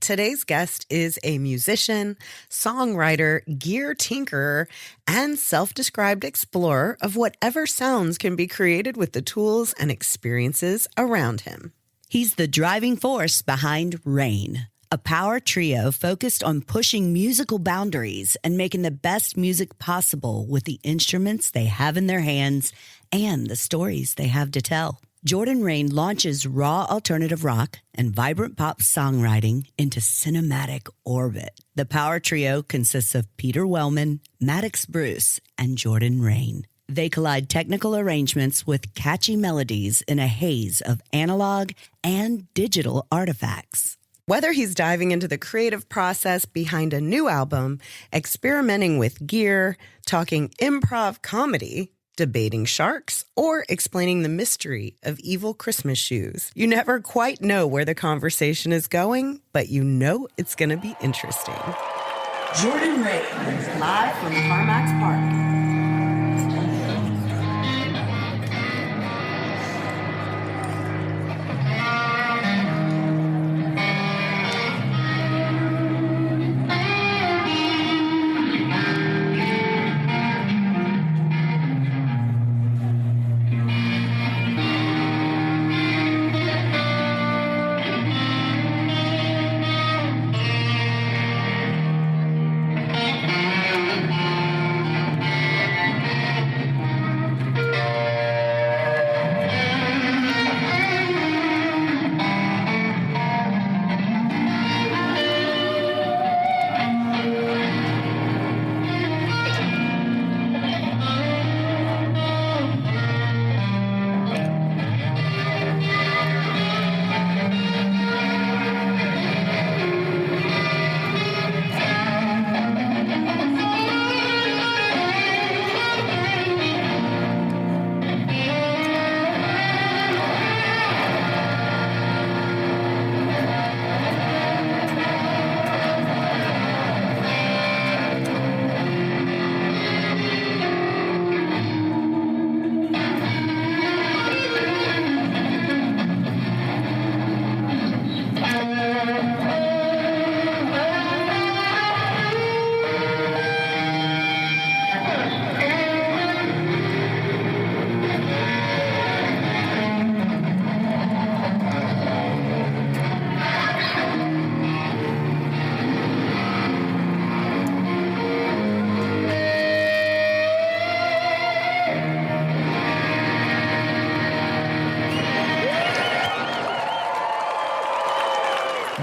Today's guest is a musician, songwriter, gear tinkerer, and self-described explorer of whatever sounds can be created with the tools and experiences around him. He's the driving force behind Rein, a power trio focused on pushing musical boundaries and making the best music possible with the instruments they have in their hands and the stories they have to tell. JORDAN REIN launches raw alternative rock and vibrant pop songwriting into cinematic orbit. The power trio consists of Peter Wellman, Maddox Bruce, and JORDAN REIN. They collide technical arrangements with catchy melodies in a haze of analog and digital artifacts. Whether he's diving into the creative process behind a new album, experimenting with gear, talking improv comedy, debating sharks, or explaining the mystery of evil Christmas shoes. You never quite know where the conversation is going, but you know it's going to be interesting. JORDAN REIN, live from Carmack's Park.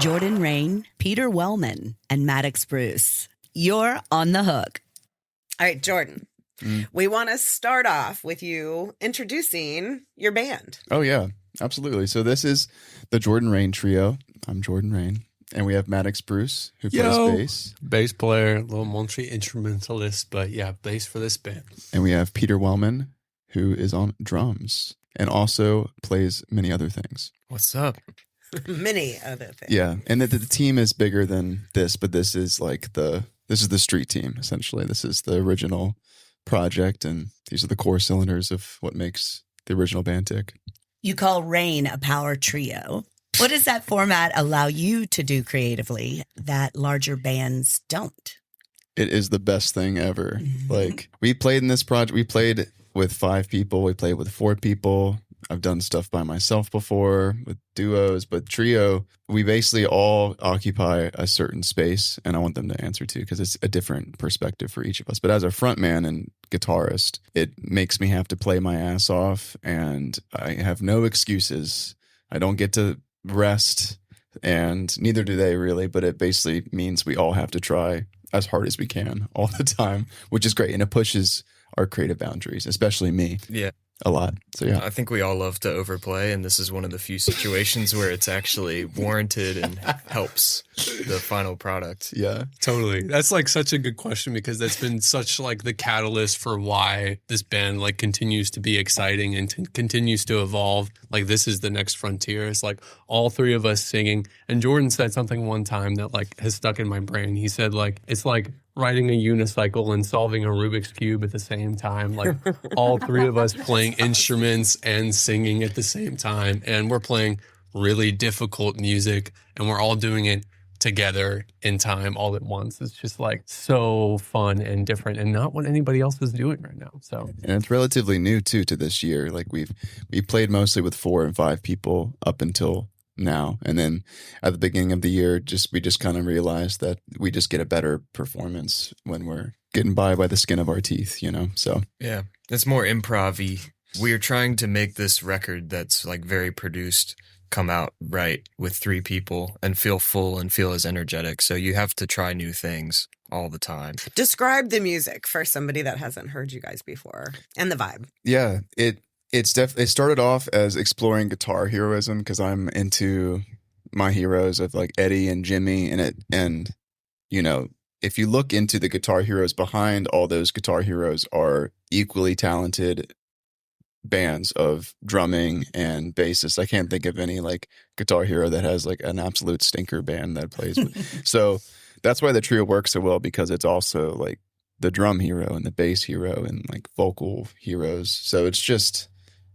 JORDAN REIN, Peter Wellman, and Maddox Bruce. You're on the hook. All right, Jordan, we want to start off with you introducing your band. Oh, yeah, absolutely. So this is the JORDAN REIN trio. I'm JORDAN REIN. And we have Maddox Bruce, who plays bass. Bass player, little multi-instrumentalist, but yeah, bass for this band. And we have Peter Wellman, who is on drums and also plays many other things. What's up? Many other things. Yeah, and the team is bigger than this, but this is like the street team, essentially. This is the original project, and these are the core cylinders of what makes the original band tick. You call Rein a power trio. What does that format allow you to do creatively that larger bands don't? It is the best thing ever. Like, we played in this project, we played with 5 people, we played with 4 people. I've done stuff by myself before with duos, but trio, we basically all occupy a certain space, and I want them to answer to because it's a different perspective for each of us. But as a frontman and guitarist, it makes me have to play my ass off, and I have no excuses. I don't get to rest, and neither do they really, but it basically means we all have to try as hard as we can all the time, which is great, and it pushes our creative boundaries, especially me. Yeah. A lot. So yeah, I think we all love to overplay, and this is one of the few situations where it's actually warranted and helps the final product. Yeah, totally. That's like such a good question because that's been such like the catalyst for why this band like continues to be exciting and continues to evolve. Like this is the next frontier. It's like all 3 of us singing. And Jordan said something one time that like has stuck in my brain. He said like it's like riding a unicycle and solving a Rubik's Cube at the same time. Like all 3 of us playing instruments and singing at the same time. And we're playing really difficult music and we're all doing it together in time all at once. It's just like so fun and different and not what anybody else is doing right now. So, and it's relatively new too to this year. Like we played mostly with 4 and 5 people up until now, and then at the beginning of the year, we just kind of realized that we just get a better performance when we're getting by the skin of our teeth, you know. So yeah, it's more improv-y. We're trying to make this record that's like very produced come out right with 3 people and feel full and feel as energetic. So you have to try new things all the time. Describe the music for somebody that hasn't heard you guys before and the vibe. yeah, it started off as exploring guitar heroism because I'm into my heroes of like Eddie and Jimmy, and you know, if you look into the guitar heroes behind all those guitar heroes are equally talented bands of drumming and bassists. I can't think of any like guitar hero that has like an absolute stinker band that plays. So that's why the trio works so well, because it's also like the drum hero and the bass hero and like vocal heroes. So it's just,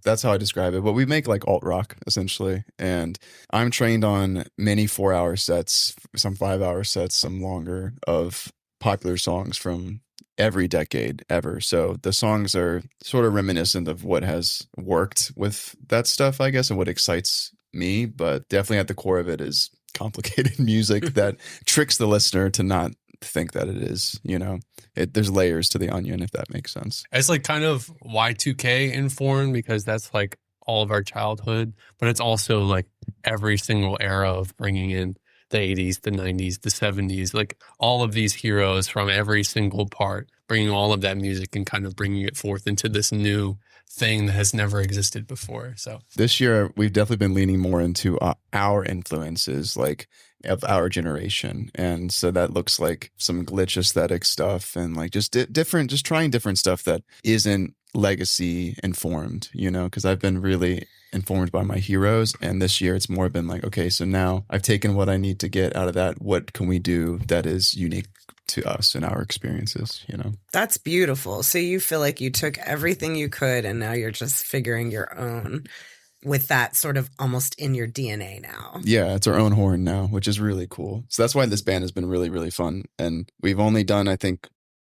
that's how I describe it. But we make like alt rock essentially. And I'm trained on many 4-hour sets, some 5-hour sets, some longer, of popular songs from every decade ever. So the songs are sort of reminiscent of what has worked with that stuff, I guess, and what excites me. But definitely at the core of it is complicated music that tricks the listener to not think that it is, you know. There's layers to the onion, if that makes sense. it's like kind of Y2K informed because that's like all of our childhood, but it's also like every single era of bringing in the 80s, the 90s, the 70s, like all of these heroes from every single part, bringing all of that music and kind of bringing it forth into this new thing that has never existed before. So This year, we've definitely been leaning more into our influences, like of our generation. And so that looks like some glitch aesthetic stuff and like just different, just trying different stuff that isn't legacy informed, you know, because I've been really informed by my heroes. And this year it's more been like, okay, so now I've taken what I need to get out of that. What can we do that is unique to us and our experiences, you know? That's beautiful. So you feel like you took everything you could and now you're just figuring your own with that sort of almost in your DNA now. Yeah, it's our own horn now, which is really cool. So that's why this band has been really, really fun. And we've only done, I think,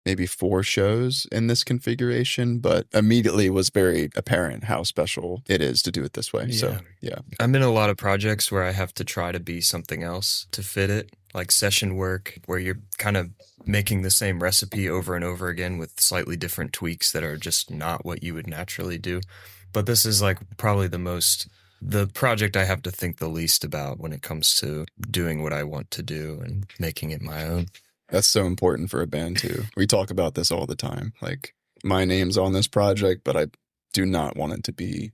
maybe 4 shows in this configuration, but immediately was very apparent how special it is to do it this way. Yeah. So, yeah. I'm in a lot of projects where I have to try to be something else to fit it, like session work, where you're kind of making the same recipe over and over again with slightly different tweaks that are just not what you would naturally do. But this is like probably the project I have to think the least about when it comes to doing what I want to do and making it my own. That's so important for a band too. We talk about this all the time. Like, my name's on this project, but I do not want it to be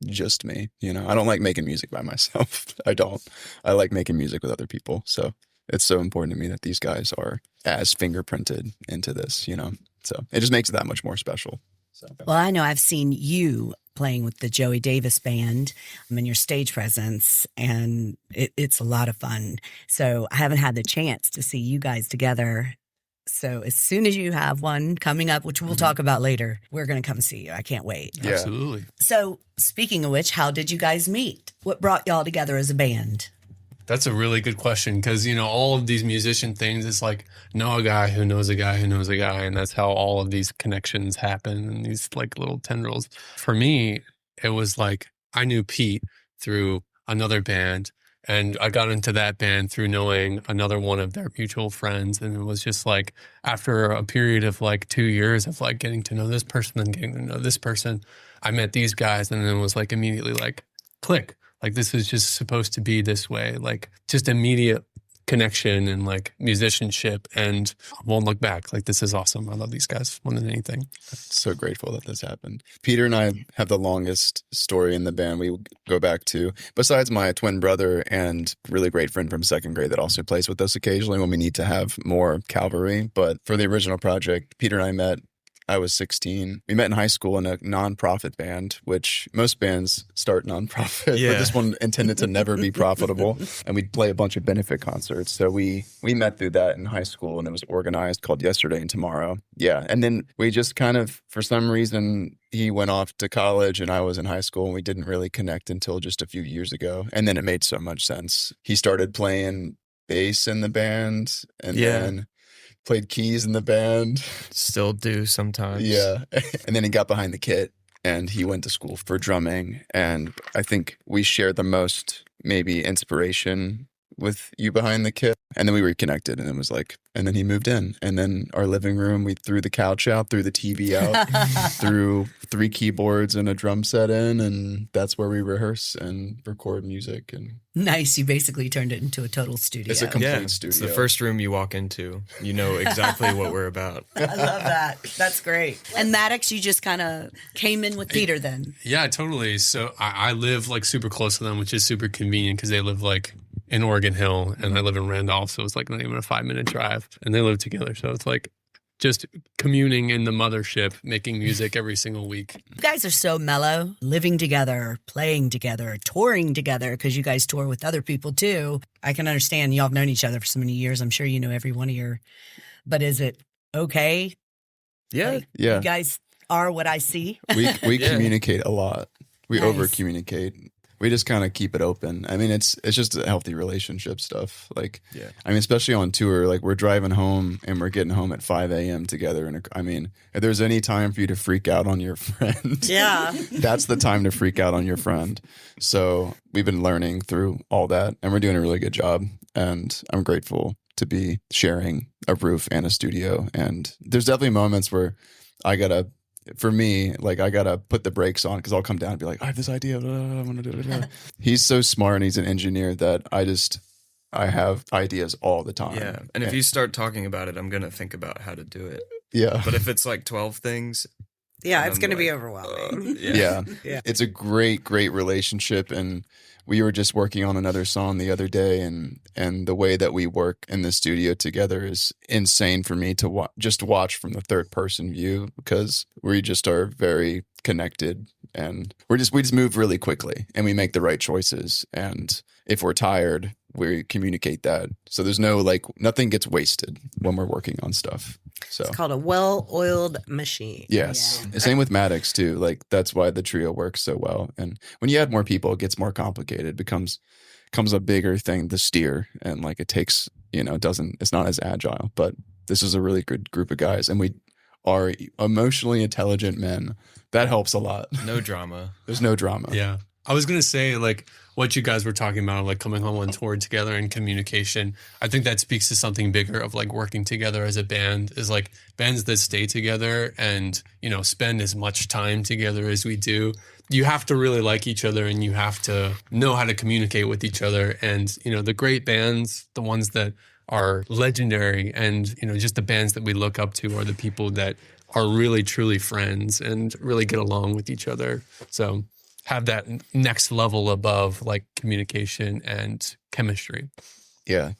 just me. You know, I don't like making music by myself. I don't. I like making music with other people. So it's so important to me that these guys are as fingerprinted into this, you know. So it just makes it that much more special. So Well, I know I've seen you playing with the Joey Davis band and your stage presence, and it's a lot of fun. So I haven't had the chance to see you guys together. So as soon as you have one coming up, which we'll talk about later, we're going to come see you. I can't wait. Yeah. absolutely. So speaking of which, how did you guys meet? What brought y'all together as a band? That's a really good question because, you know, all of these musician things, it's like know a guy who knows a guy who knows a guy. And that's how all of these connections happen and these like little tendrils. For me, it was like I knew Pete through another band and I got into that band through knowing another one of their mutual friends. And it was just like after a period of like 2 years of like getting to know this person and getting to know this person, I met these guys and then was like immediately like click. Like, this is just supposed to be this way, like just immediate connection and like musicianship, and I won't look back. Like, this is awesome. I love these guys more than anything. so grateful that this happened. Peter and I have the longest story in the band we go back to, besides my twin brother and really great friend from 2nd grade that also plays with us occasionally when we need to have more cavalry. But for the original project, Peter and I met, I was 16. We met in high school in a nonprofit band, which most bands start nonprofit, Yeah. but this one intended to never be profitable. And we'd play a bunch of benefit concerts. So we met through that in high school, and it was organized called Yesterday and Tomorrow. Yeah. And then we just kind of, for some reason, he went off to college and I was in high school, and we didn't really connect until just a few years ago. And then it made so much sense. He started playing bass in the band and Yeah. then played keys in the band. Still do sometimes. Yeah. And then he got behind the kit and he went to school for drumming. And I think we shared the most maybe inspiration with you behind the kit. And then we reconnected and it was like, and then he moved in. And then our living room, we threw the couch out, threw the TV out, threw 3 keyboards and a drum set in. And that's where we rehearse and record music. And Nice. You basically turned it into a total studio. it's a complete Yeah, studio. it's the first room you walk into. You know exactly what we're about. I love that. That's great. And Maddox, you just kind of came in with Peter then. Yeah, totally. So I live like super close to them, which is super convenient because they live like in Oregon Hill and I live in Randolph. So it's like not even a 5-minute drive and they live together. So it's like just communing in the mothership, making music every single week. You guys are so mellow, living together, playing together, touring together, because you guys tour with other people too. I can understand y'all have known each other for so many years. I'm sure you know every one of your, but is it okay? Yeah. Like, Yeah. You guys are what I see. We Yeah. communicate a lot. We Nice. over communicate. We just kind of keep it open. I mean, it's just a healthy relationship stuff. Like, Yeah. I mean, especially on tour, like we're driving home and we're getting home at 5 a.m. together. And I mean, if there's any time for you to freak out on your friend, Yeah. that's the time to freak out on your friend. So we've been learning through all that and we're doing a really good job. And I'm grateful to be sharing a roof and a studio. And there's definitely moments where for me, like I gotta put the brakes on because I'll come down and be like, I have this idea, I want to do it. He's so smart and he's an engineer that I have ideas all the time. Yeah. And if you start talking about it, I'm going to think about how to do it. yeah, But if it's like 12 things, Yeah, it's I'm going to be like, overwhelming. yeah, Yeah. it's a great relationship. And we were just working on another song the other day, and the way that we work in the studio together is insane for me to just watch from the third person view because we just are very connected and we just move really quickly and we make the right choices. And if we're tired, we communicate that. So there's no nothing gets wasted when we're working on stuff. So It's called a well-oiled machine. yes. Same with Maddox too. Like that's why the trio works so well. And when you add more people, it gets more complicated. It becomes a bigger thing to steer. And like it takes, it's not as agile. But this is a really good group of guys. And we are emotionally intelligent men. That helps a lot. no drama. There's no drama. Yeah. I was going to say, like, what you guys were talking about, like coming home on tour together and communication. I think that speaks to something bigger of like working together as a band is like bands that stay together and, spend as much time together as we do. You have to really like each other and you have to know how to communicate with each other. And, the great bands, the ones that are legendary and, just the bands that we look up to are the people that are really, truly friends and really get along with each other. So have that next level above like communication and chemistry. Yeah.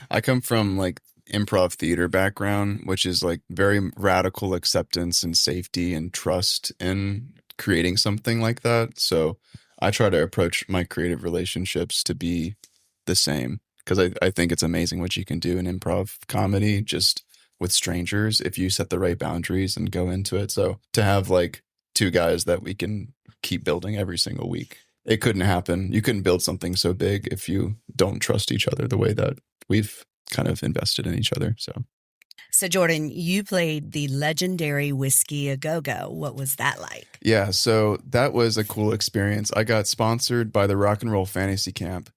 I come from like improv theater background, which is like very radical acceptance and safety and trust in creating something like that. So I try to approach my creative relationships to be the same because I think it's amazing what you can do in improv comedy just with strangers if you set the right boundaries and go into it. So to have like 2 guys that we can keep building every single week. It couldn't happen. You couldn't build something so big if you don't trust each other the way that we've kind of invested in each other. So, Jordan, you played the legendary Whiskey A Go-Go. What was that like? Yeah, so that was a cool experience. I got sponsored by the Rock and Roll Fantasy Camp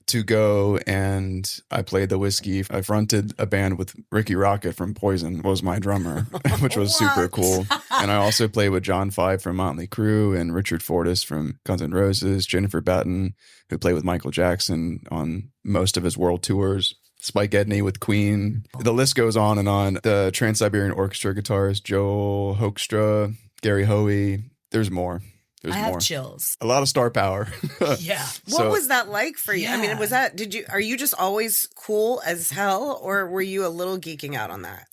to go and I played the whiskey. I fronted a band with Ricky Rocket from Poison was my drummer, which was super cool. And I also played with John Five from Motley Crue and Richard Fortus from Guns N' Roses, Jennifer Batten, who played with Michael Jackson on most of his world tours, Spike Edney with Queen. The list goes on and on. The Trans-Siberian Orchestra guitarist, Joel Hoekstra, Gary Hoey. There's more. I have chills. A lot of star power. Yeah. What was that like for you? I mean, Yeah. are you just always cool as hell or were you a little geeking out on that?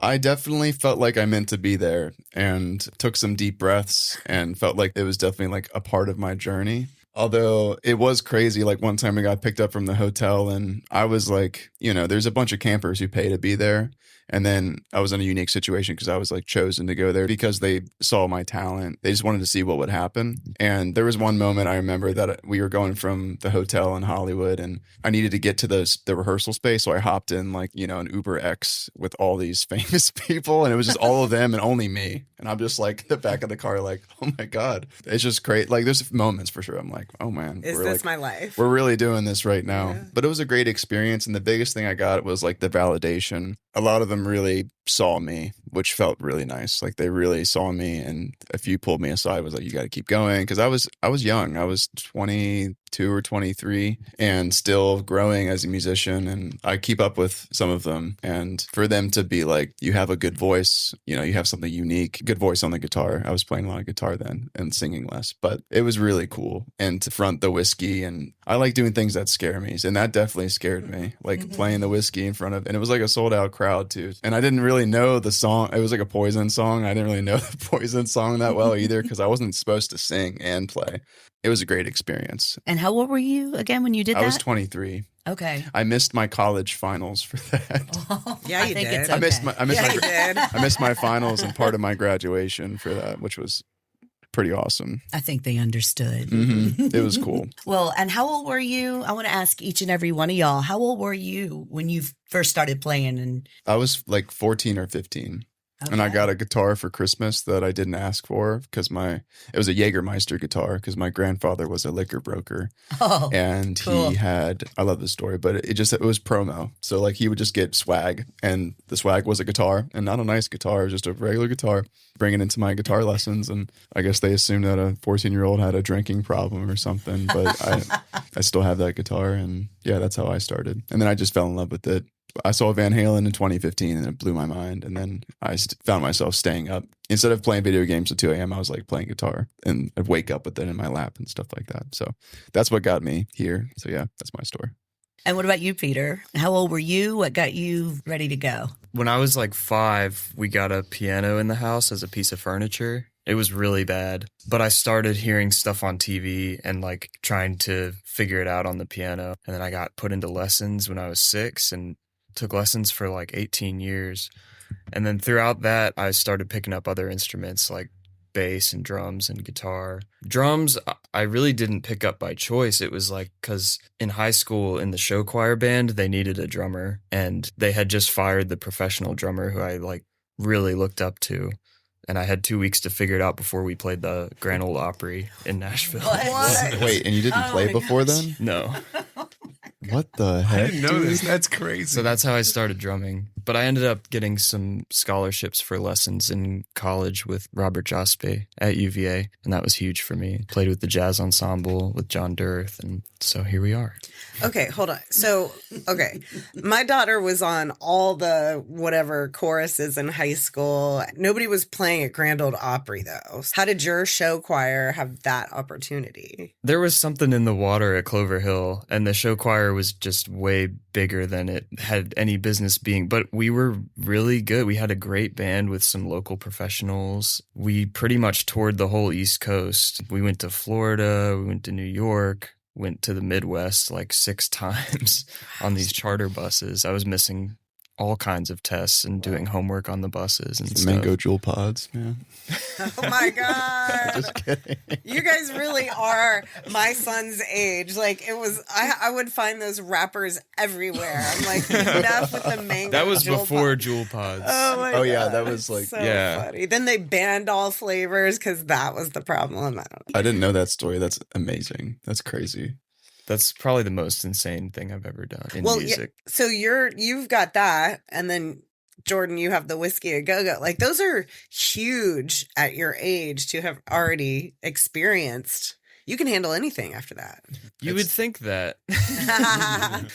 I definitely felt like I meant to be there and took some deep breaths and felt like it was definitely like a part of my journey. Although it was crazy. Like one time we got picked up from the hotel and I was like, there's a bunch of campers who pay to be there. And then I was in a unique situation because I was like chosen to go there because they saw my talent. They just wanted to see what would happen. And there was one moment I remember that we were going from the hotel in Hollywood and I needed to get to the rehearsal space. So I hopped in like, you know, an Uber X with all these famous people and it was just all of them and only me. And I'm just like in the back of the car like, oh my God, it's just great. Like there's moments for sure. I'm like, oh man. Is this my life? We're really doing this right now. Yeah. But it was a great experience. And the biggest thing I got was like the validation. A lot of them really saw me, which felt really nice. Like they really saw me. And a few pulled me aside, was like, you got to keep going. Cause I was young. I was 22 or 23 and still growing as a musician. And I keep up with some of them. And for them to be like, you have a good voice, you know, you have something unique, good voice on the guitar. I was playing a lot of guitar then and singing less, but it was really cool. And to front the whiskey, and I like doing things that scare me. And that definitely scared me, like playing the whiskey in front of, and it was like a sold out crowd too. And I didn't really know the song. It was like a Poison song. I didn't really know the Poison song that well either because I wasn't supposed to sing and play. It was a great experience. And how old were you again when you did that? I was 23. Okay. I missed my college finals for that. Oh, Yeah, you did. It's okay. I missed my finals and part of my graduation for that, which was pretty awesome. I think they understood. Mm-hmm. It was cool. Well, and how old were you? I want to ask each and every one of y'all, how old were you when you first started playing? And I was like 14 or 15. Okay. And I got a guitar for Christmas that I didn't ask for because it was a Jägermeister guitar because my grandfather was a liquor broker. Oh, and cool. He had, I love this story, but it was promo. So like he would just get swag and the swag was a guitar and not a nice guitar, just a regular guitar, bring it into my guitar lessons. And I guess they assumed that a 14-year-old had a drinking problem or something, but I still have that guitar. And yeah, that's how I started. And then I just fell in love with it. I saw Van Halen in 2015 and it blew my mind. And then I found myself staying up. Instead of playing video games at 2 a.m., I was like playing guitar and I'd wake up with it in my lap and stuff like that. So that's what got me here. So yeah, that's my story. And what about you, Peter? How old were you? What got you ready to go? When I was like 5, we got a piano in the house as a piece of furniture. It was really bad, but I started hearing stuff on TV and like trying to figure it out on the piano. And then I got put into lessons when I was 6 and took lessons for like 18 years. And then throughout that, I started picking up other instruments like bass and drums and guitar. Drums, I really didn't pick up by choice. It was like because in high school in the show choir band, they needed a drummer and they had just fired the professional drummer who I like really looked up to. And I had 2 weeks to figure it out before we played the Grand Ole Opry in Nashville. What? Wait, and you didn't play before then? No. What the heck? I didn't know this. That's crazy. So that's how I started drumming. But I ended up getting some scholarships for lessons in college with Robert Jospe at UVA. And that was huge for me. Played with the jazz ensemble with John Durth. And so here we are. Okay, hold on. So, okay. My daughter was on all the whatever choruses in high school. Nobody was playing at Grand Ole Opry, though. How did your show choir have that opportunity? There was something in the water at Clover Hill, and the show choir was just way bigger than it had any business being. But we were really good. We had a great band with some local professionals. We pretty much toured the whole East Coast. We went to Florida. We went to New York. Went to the Midwest like 6 times on these charter buses. I was missing all kinds of tests and doing homework on the buses and stuff. Mango Jewel pods, man. Oh my God. Just kidding. You guys really are my son's age. Like it was, I would find those wrappers everywhere. I'm like, enough with the mango. That was Jewel before pod. Jewel pods. Oh my Oh God. yeah, that was like, So yeah. funny. Then they banned all flavors because that was the problem. I didn't know that story. That's amazing. That's crazy. That's probably the most insane thing I've ever done in music. Yeah, so you've got that, and then Jordan, you have the Whiskey a Go-Go. Like those are huge at your age to have already experienced. You can handle anything after that. You would think that.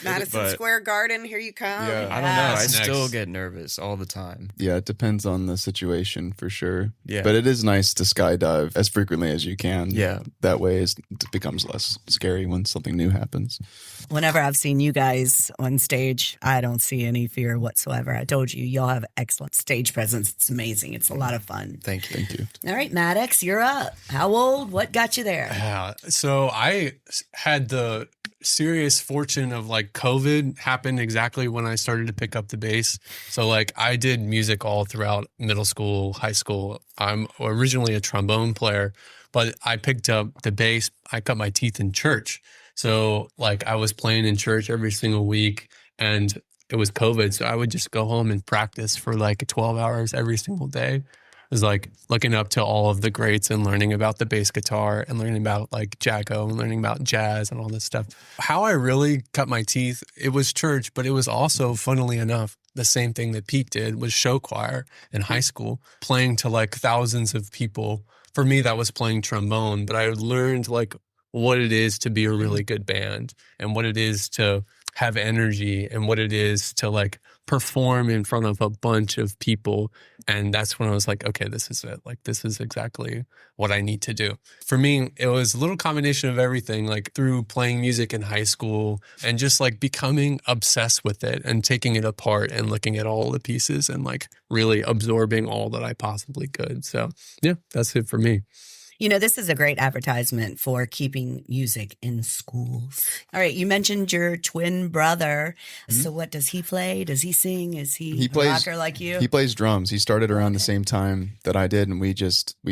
Madison But- Square Garden, here you come. Yeah. I don't know. I That's still next. get nervous all the time. Yeah, it depends on the situation for sure. Yeah. But it is nice to skydive as frequently as you can. Yeah. That way it becomes less scary when something new happens. Whenever I've seen you guys on stage, I don't see any fear whatsoever. I told you, y'all have excellent stage presence. It's amazing. It's a lot of fun. Thank you. Thank you. All right, Maddox, you're up. How old? What got you there? Yeah, Yeah. So I had the serious fortune of like COVID happened exactly when I started to pick up the bass. So like I did music all throughout middle school, high school. I'm originally a trombone player, but I picked up the bass. I cut my teeth in church. So like I was playing in church every single week, and it was COVID. So I would just go home and practice for like 12 hours every single day. It was like looking up to all of the greats and learning about the bass guitar and learning about like Jaco and learning about jazz and all this stuff. How I really cut my teeth, it was church, but it was also, funnily enough, the same thing that Pete did was show choir in high school, playing to like thousands of people. For me, that was playing trombone, but I learned like what it is to be a really good band and what it is to have energy and what it is to like perform in front of a bunch of people. And that's when I was like, okay, this is it. Like, this is exactly what I need to do. For me, it was a little combination of everything, like through playing music in high school and just like becoming obsessed with it and taking it apart and looking at all the pieces and like really absorbing all that I possibly could. So yeah, that's it for me. You know, this is a great advertisement for keeping music in schools. All right, you mentioned your twin brother. Mm-hmm. So what does he play? Does he sing? Is he a rocker like you? He plays drums. He started around the same time that I did, and we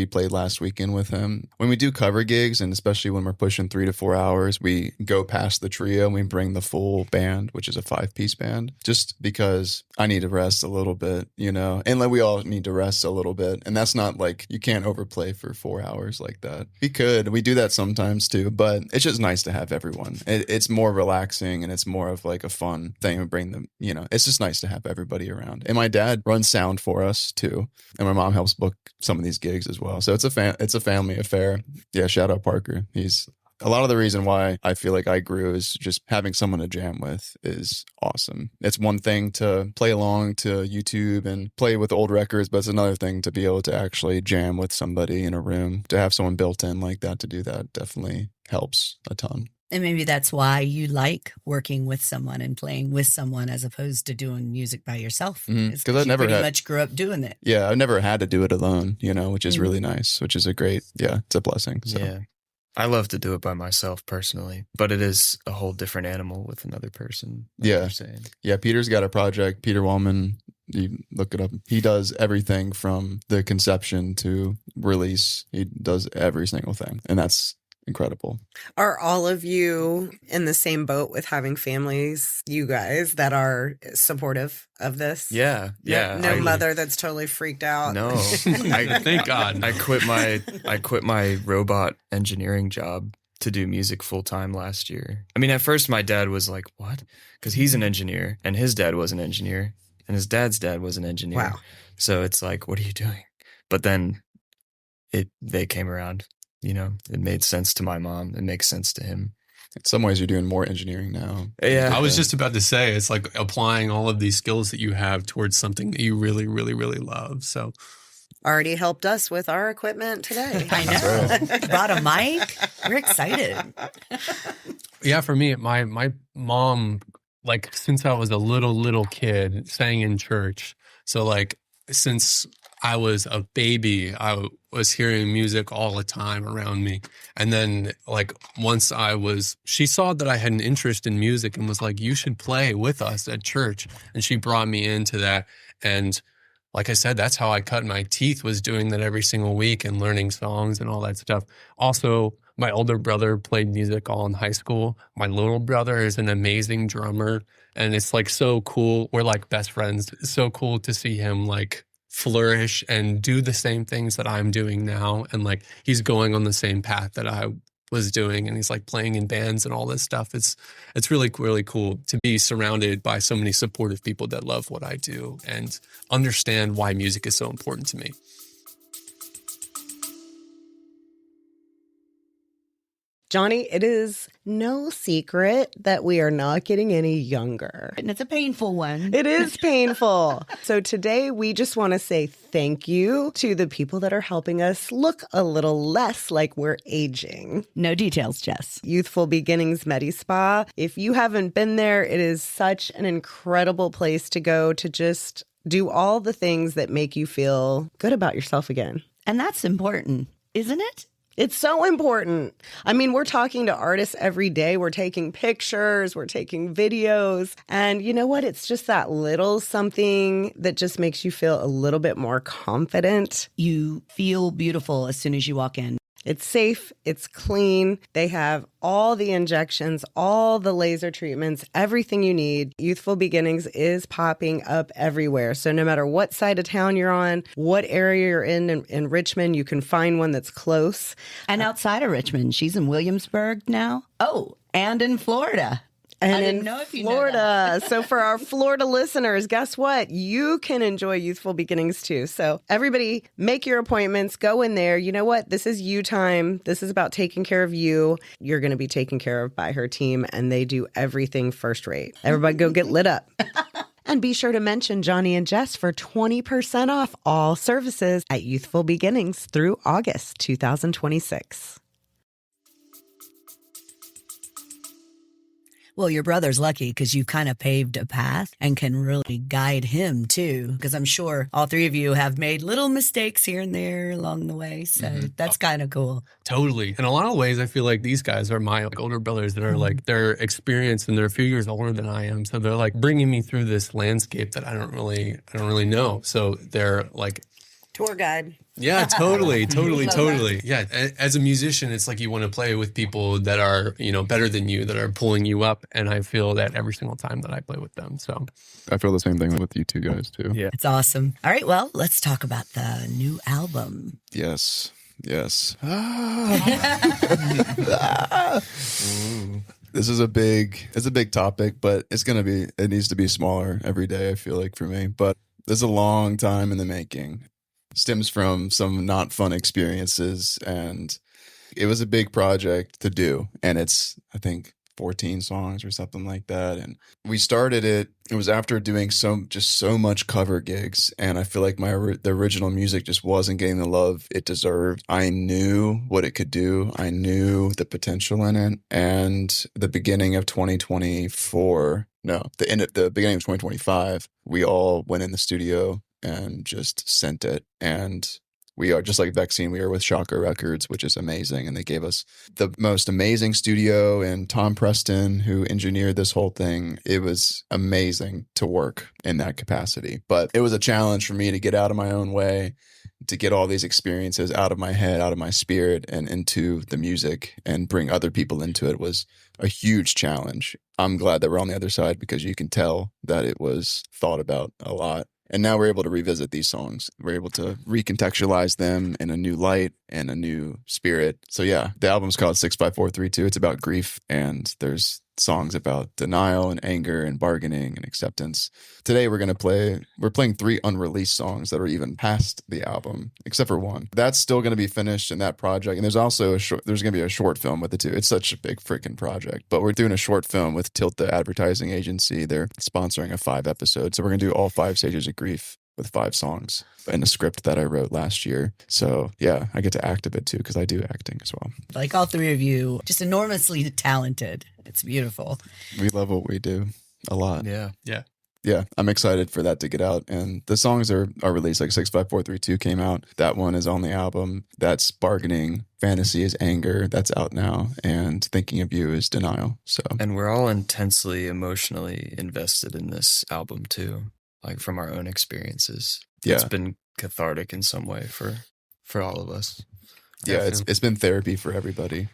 played last weekend with him. When we do cover gigs, and especially when we're pushing 3 to 4 hours, we go past the trio and we bring the full band, which is a 5-piece band, just because I need to rest a little bit, you know, and like we all need to rest a little bit. And that's not like, you can't overplay for 4 hours like that. We do that sometimes too, but it's just nice to have everyone. It's more relaxing and it's more of like a fun thing to bring them, you know, it's just nice to have everybody around. And my dad runs sound for us too. And my mom helps book some of these gigs as well. So it's a family affair. Yeah. Shout out Parker. He's a lot of the reason why I feel like I grew is just having someone to jam with is awesome. It's one thing to play along to YouTube and play with old records, but it's another thing to be able to actually jam with somebody in a room. To have someone built in like that to do that definitely helps a ton. And maybe that's why you like working with someone and playing with someone as opposed to doing music by yourself. Because I never pretty much grew up doing it. Yeah, I've never had to do it alone, you know, which is really nice, which is it's a blessing. So. Yeah. I love to do it by myself personally, but it is a whole different animal with another person. Like you're saying. Yeah. Peter's got a project, Peter Wellman. You look it up. He does everything from the conception to release. He does every single thing. And that's incredible. Are all of you in the same boat with having families, you guys, that are supportive of this? Yeah. No mother that's totally freaked out. No. Thank God. I quit my robot engineering job to do music full time last year. I mean, at first my dad was like, "What?" Because he's an engineer and his dad was an engineer and his dad's dad was an engineer. Wow. So it's like, what are you doing? But then they came around. You know, it made sense to my mom. It makes sense to him. In some ways, you're doing more engineering now. Yeah. I was just about to say, it's like applying all of these skills that you have towards something that you really, really, really love. So already helped us with our equipment today. I know. Brought a mic. We're excited. Yeah, for me, my mom, like since I was a little kid, sang in church. So like since I was a baby, I was hearing music all the time around me. And then like once she saw that I had an interest in music and was like, you should play with us at church. And she brought me into that. And like I said, that's how I cut my teeth, was doing that every single week and learning songs and all that stuff. Also, my older brother played music all in high school. My little brother is an amazing drummer. And it's like so cool. We're like best friends. It's so cool to see him like flourish and do the same things that I'm doing now. And like he's going on the same path that I was doing, and he's like playing in bands and all this stuff. It's really, really cool to be surrounded by so many supportive people that love what I do and understand why music is so important to me. Johni, it is no secret that we are not getting any younger. And it's a painful one. It is painful. So today we just want to say thank you to the people that are helping us look a little less like we're aging. No details, Jess. Youthful Beginnings Medi Spa. If you haven't been there, it is such an incredible place to go to just do all the things that make you feel good about yourself again. And that's important, isn't it? It's so important. I mean, we're talking to artists every day. We're taking pictures, we're taking videos. And you know what? It's just that little something that just makes you feel a little bit more confident. You feel beautiful as soon as you walk in. It's safe, it's clean. They have all the injections, all the laser treatments, everything you need. Youthful Beginnings is popping up everywhere. So no matter what side of town you're on, what area you're in Richmond, you can find one that's close. And outside of Richmond, she's in Williamsburg now. Oh, and in Florida. And I didn't in know if you know Florida. So for our Florida listeners, guess what? You can enjoy Youthful Beginnings too. So everybody make your appointments, go in there. You know what? This is you time. This is about taking care of you. You're going to be taken care of by her team, and they do everything first rate. Everybody go get lit up. And be sure to mention Johni and Jess for 20% off all services at Youthful Beginnings through August 2026. Well, your brother's lucky because you kind of paved a path and can really guide him too. Because I'm sure all three of you have made little mistakes here and there along the way. So that's kind of cool. Totally. In a lot of ways, I feel like these guys are my older brothers that are like, they're experienced and they're a few years older than I am. So they're like bringing me through this landscape that I don't really know. So they're like, Tour guide. yeah, totally. Yeah, as a musician, it's like you want to play with people that are, better than you, that are pulling you up. And I feel that every single time that I play with them. So I feel the same thing with you two guys too. yeah. It's awesome. All right. Well, let's talk about the new album. Yes. This is a big topic, but it needs to be smaller every day, I feel like, for me. But there's a long time in the making. Stems from some not fun experiences, and it was a big project to do. And it's, I think, 14 songs or something like that. And we started it was after doing so much cover gigs, and I feel like the original music just wasn't getting the love it deserved. I knew what it could do. I knew the potential in it. And the beginning of 2024, the beginning of 2025, we all went in the studio and just sent it. And we are, just like Vaccine, we are with Shocker Records, which is amazing. And they gave us the most amazing studio, and Tom Preston, who engineered this whole thing. It was amazing to work in that capacity. But it was a challenge for me to get out of my own way, to get all these experiences out of my head, out of my spirit, and into the music, and bring other people into it was a huge challenge. I'm glad that we're on the other side, because you can tell that it was thought about a lot. And now we're able to revisit these songs. We're able to recontextualize them in a new light and a new spirit. So yeah, the album's called 65432. It's about grief, and there's songs about denial and anger and bargaining and acceptance. Today we're playing 3 unreleased songs that are even past the album, except for one. That's still going to be finished in that project. And there's also there's going to be a short film with it too. It's such a big freaking project. But we're doing a short film with Tilt, the advertising agency. They're sponsoring a 5 episode. So we're going to do all 5 stages of grief with 5 songs in a script that I wrote last year. So yeah, I get to act a bit too, because I do acting as well. Like all three of you, just enormously talented. It's beautiful. We love what we do a lot. Yeah. I'm excited for that to get out. And the songs are released. Like 65432 came out. That one is on the album. That's Bargaining. Fantasy is Anger. That's out now. And Thinking of You is Denial. So, And we're all intensely emotionally invested in this album too, like from our own experiences. Yeah. It's been cathartic in some way for all of us. Yeah, it's been therapy for everybody.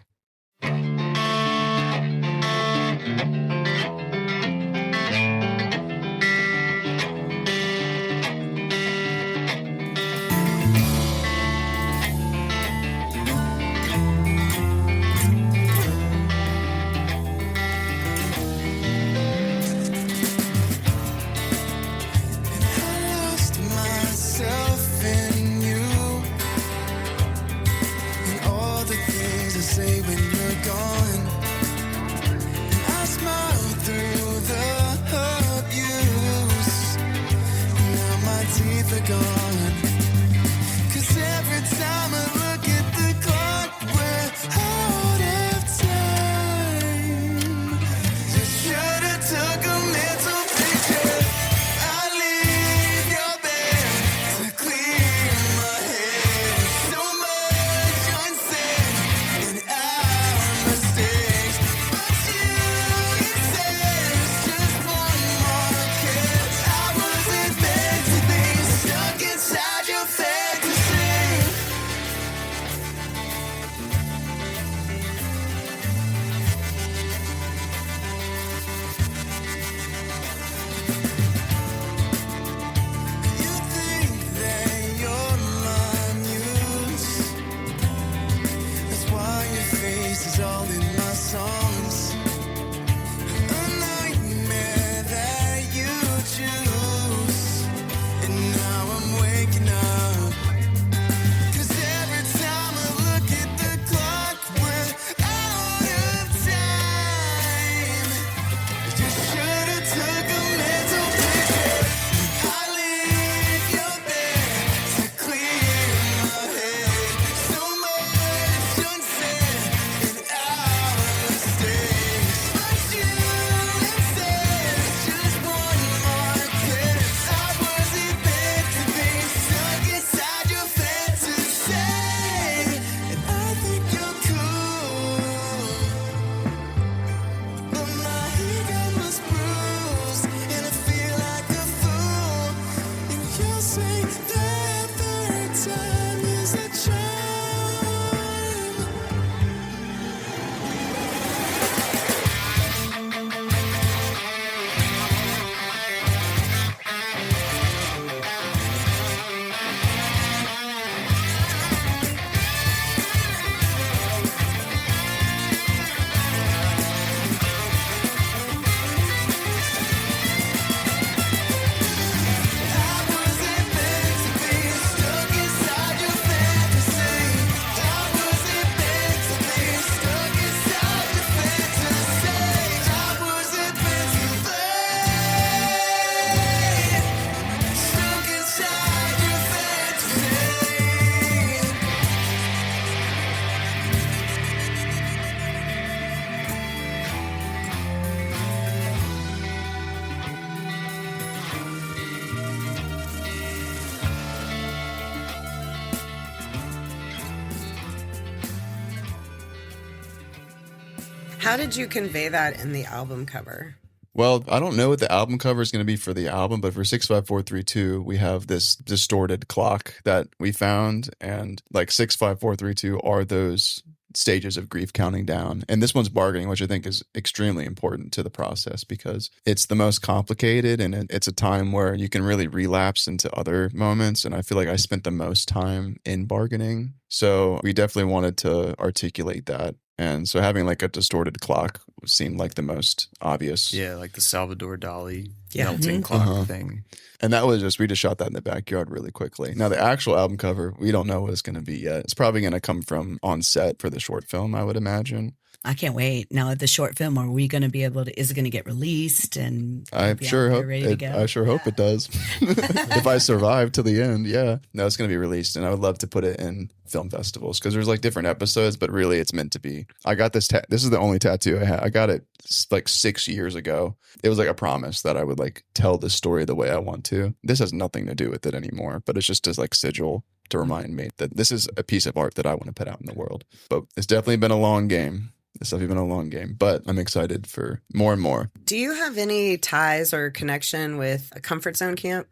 How did you convey that in the album cover? Well, I don't know what the album cover is going to be for the album, but for 65432, we have this distorted clock that we found, and like 65432 are those stages of grief counting down. And this one's bargaining, which I think is extremely important to the process because it's the most complicated, and it's a time where you can really relapse into other moments. And I feel like I spent the most time in bargaining. So we definitely wanted to articulate that. And so having like a distorted clock seemed like the most obvious. Yeah, like the Salvador Dali Yeah. melting clock thing. And that was we just shot that in the backyard really quickly. Now, the actual album cover, we don't know what it's going to be yet. It's probably going to come from on set for the short film, I would imagine. I can't wait. Now, the short film, are we going to be able to, is it going to get released? And I sure hope it does. If I survive to the end, yeah. No, it's going to be released, and I would love to put it in film festivals because there's like different episodes, but really it's meant to be. I got this, this is the only tattoo I had. I got it like 6 years ago. It was like a promise that I would like tell the story the way I want to. This has nothing to do with it anymore, but it's just as like sigil to remind me that this is a piece of art that I want to put out in the world. But it's definitely been a long game. It's definitely been a long game, but I'm excited for more and more. Do you have any ties or connection with a Comfort Zone camp?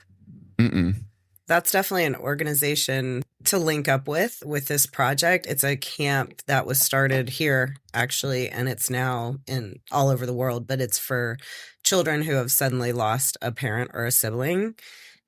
Mm-mm. That's definitely an organization to link up with this project. It's a camp that was started here, actually, and it's now in all over the world, but it's for children who have suddenly lost a parent or a sibling.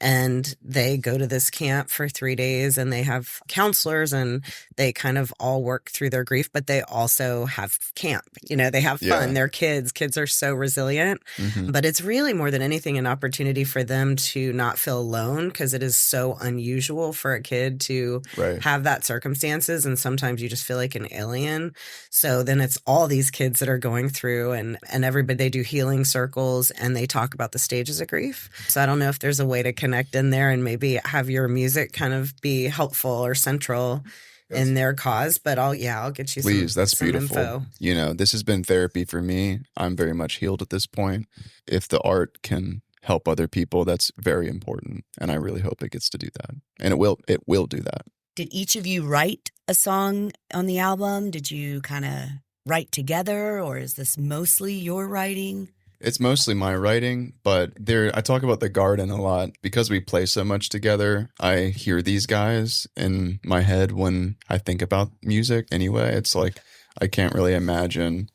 And they go to this camp for 3 days, and they have counselors, and they kind of all work through their grief, but they also have camp. You know, they have fun. Yeah. They're kids. Kids are so resilient. Mm-hmm. But it's really more than anything an opportunity for them to not feel alone, because it is so unusual for a kid to Right. have that circumstances. And sometimes you just feel like an alien. So then it's all these kids that are going through, and everybody, they do healing circles, and they talk about the stages of grief. So I don't know if there's a way to connect in there and maybe have your music kind of be helpful or central in their cause. But I'll get you Please, that's some beautiful. info. You know, this has been therapy for me. I'm very much healed at this point. If the art can help other people, that's very important. And I really hope it gets to do that. And it will do that. did each of you write a song on the album? Did you kind of write together, or is this mostly your writing? It's mostly my writing, but I talk about the garden a lot because we play so much together. I hear these guys in my head when I think about music anyway. It's like, I can't really imagine,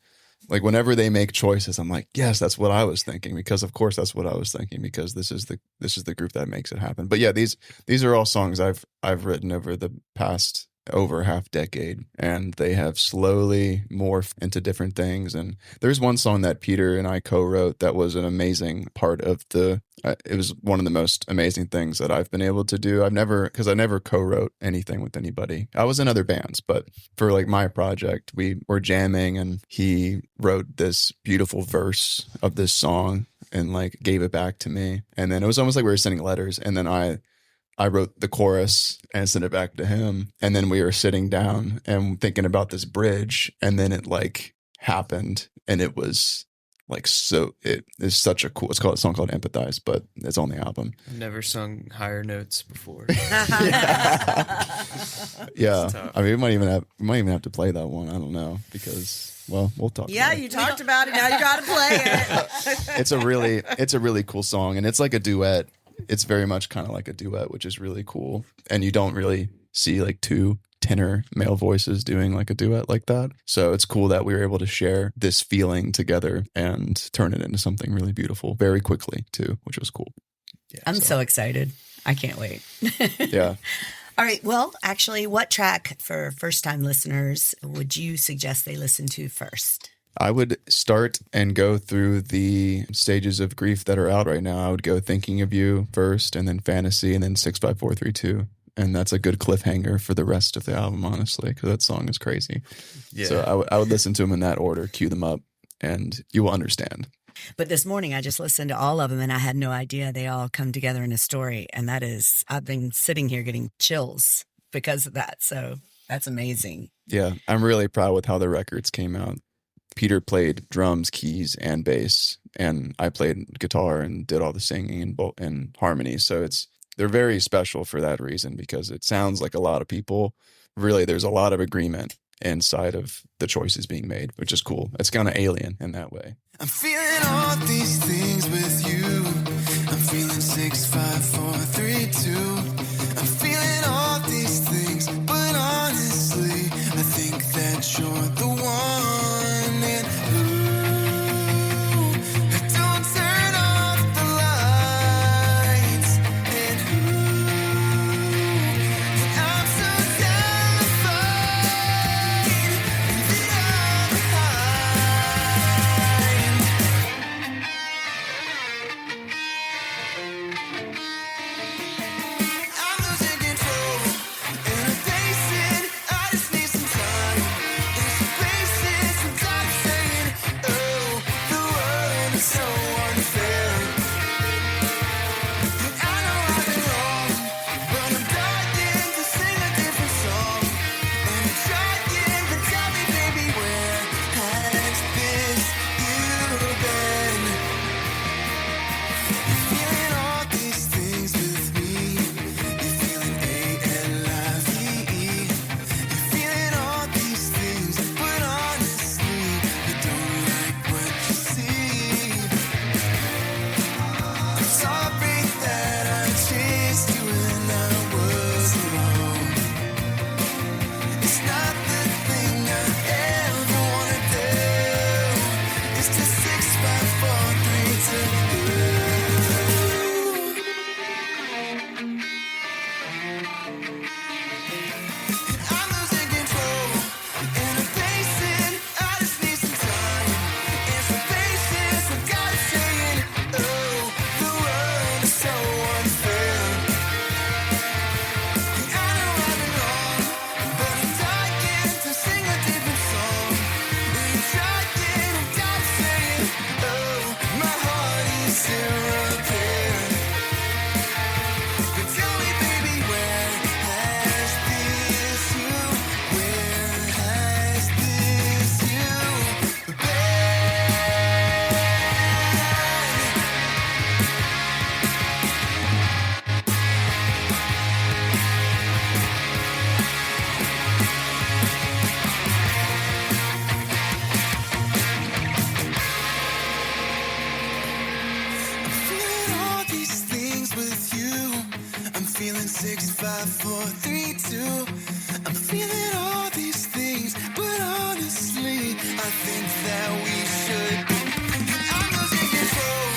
like whenever they make choices, I'm like, yes, that's what I was thinking, because of course that's what I was thinking, because this is the group that makes it happen. But yeah, these are all songs I've written over the past over half decade, and they have slowly morphed into different things. And there's one song that Peter and I co-wrote that was an amazing part of it was one of the most amazing things that I've been able to do. I never co-wrote anything with anybody. I was in other bands, but for like my project, we were jamming, and he wrote this beautiful verse of this song and like gave it back to me. And then it was almost like we were sending letters, and then I wrote the chorus and sent it back to him. And then we were sitting down and thinking about this bridge, and then it like happened, and it was like, so it is such a cool, it's called a song called Empathize, but it's on the album. I've never sung higher notes before. Yeah. tough. I mean, we might even have to play that one. I don't know, because, well, we'll talk. Yeah, about it. you talked about it. Now you got to play it. It's a really cool song, and it's like a duet. It's very much kind of like a duet, which is really cool. And you don't really see like two tenor male voices doing like a duet like that. So it's cool that we were able to share this feeling together and turn it into something really beautiful very quickly too, which was cool. Yeah, I'm so excited. I can't wait. Yeah. All right. Well, actually, what track for first-time listeners would you suggest they listen to first? I would start and go through the stages of grief that are out right now. I would go Thinking of You first, and then Fantasy, and then 65432. And that's a good cliffhanger for the rest of the album, honestly, because that song is crazy. Yeah. So I would listen to them in that order, cue them up, and you will understand. But this morning, I just listened to all of them, and I had no idea they all come together in a story. And that is, I've been sitting here getting chills because of that. So that's amazing. Yeah, I'm really proud with how the records came out. Peter played drums, keys, and bass, and I played guitar and did all the singing and harmony. So they're very special for that reason, because it sounds like a lot of people. Really, there's a lot of agreement, inside of the choices being made, which is cool. It's kind of alien in that way. I'm feeling all these things with you. I'm feeling 6, 5, 4, 3, 2. I'm feeling all these things, but honestly, I think that you're the one. And ooh, don't turn off the lights. And ooh, I'm so terrified. The other I'm losing control, and I'm pacing. I just need some time. In some places, sometimes saying, "Oh, the world is so unfair." And I know I've been wrong, but I'm dying to sing a different song. And I'm trying, but tell me, baby, where has this you been? You're feeling all these things with me. You're feeling A-L-I-V-E. You're feeling all these things, but honestly, you don't like what you see. I'm sorry that I chased you when I was alone. It's not the thing I ever wanna do. It's just 6, 5, 4, 3, 2. I'm losing control, and I'm pacing. I just need some time. In some places, I've got it saying, "Oh, the world is so unfair." And I know I've been wrong, but I'm dying to sing a different song. And I'm trying, I've got it saying, "Oh, my heart is in repair." But tell me, baby, where has this you? Where has this you I'm feeling all these things with you. I'm feeling 6, 5, 4, 3, 2. I'm feeling all these things, but honestly, I think that we should. I'm losing control,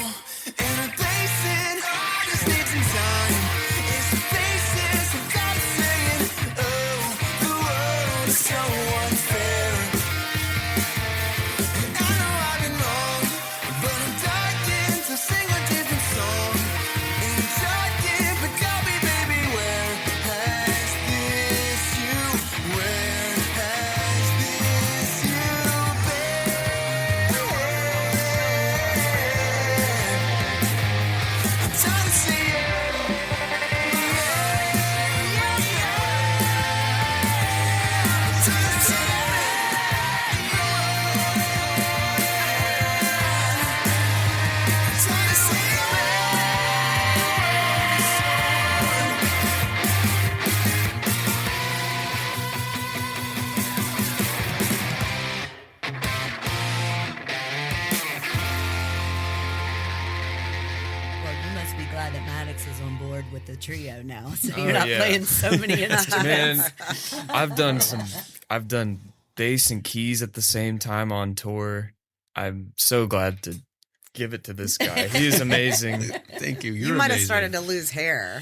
and I'm pacing. I just need some time. In some places, I've got it saying, "Oh, the world is so unfair." And I know I've been wrong, but I'm dying to sing a different song. And I'm trying, but tell me, baby, where has this you? Where has this you been? I'm trying to say it. I'm trying to say it. I'm trying to say it. Well, you must be glad that Maddox is on board with the trio now, so Oh, you're not yeah. playing so many instruments. Man, I've done bass and keys at the same time on tour. I'm so glad to give it to this guy. He is amazing. Thank you. You're You might have amazing. started to lose hair.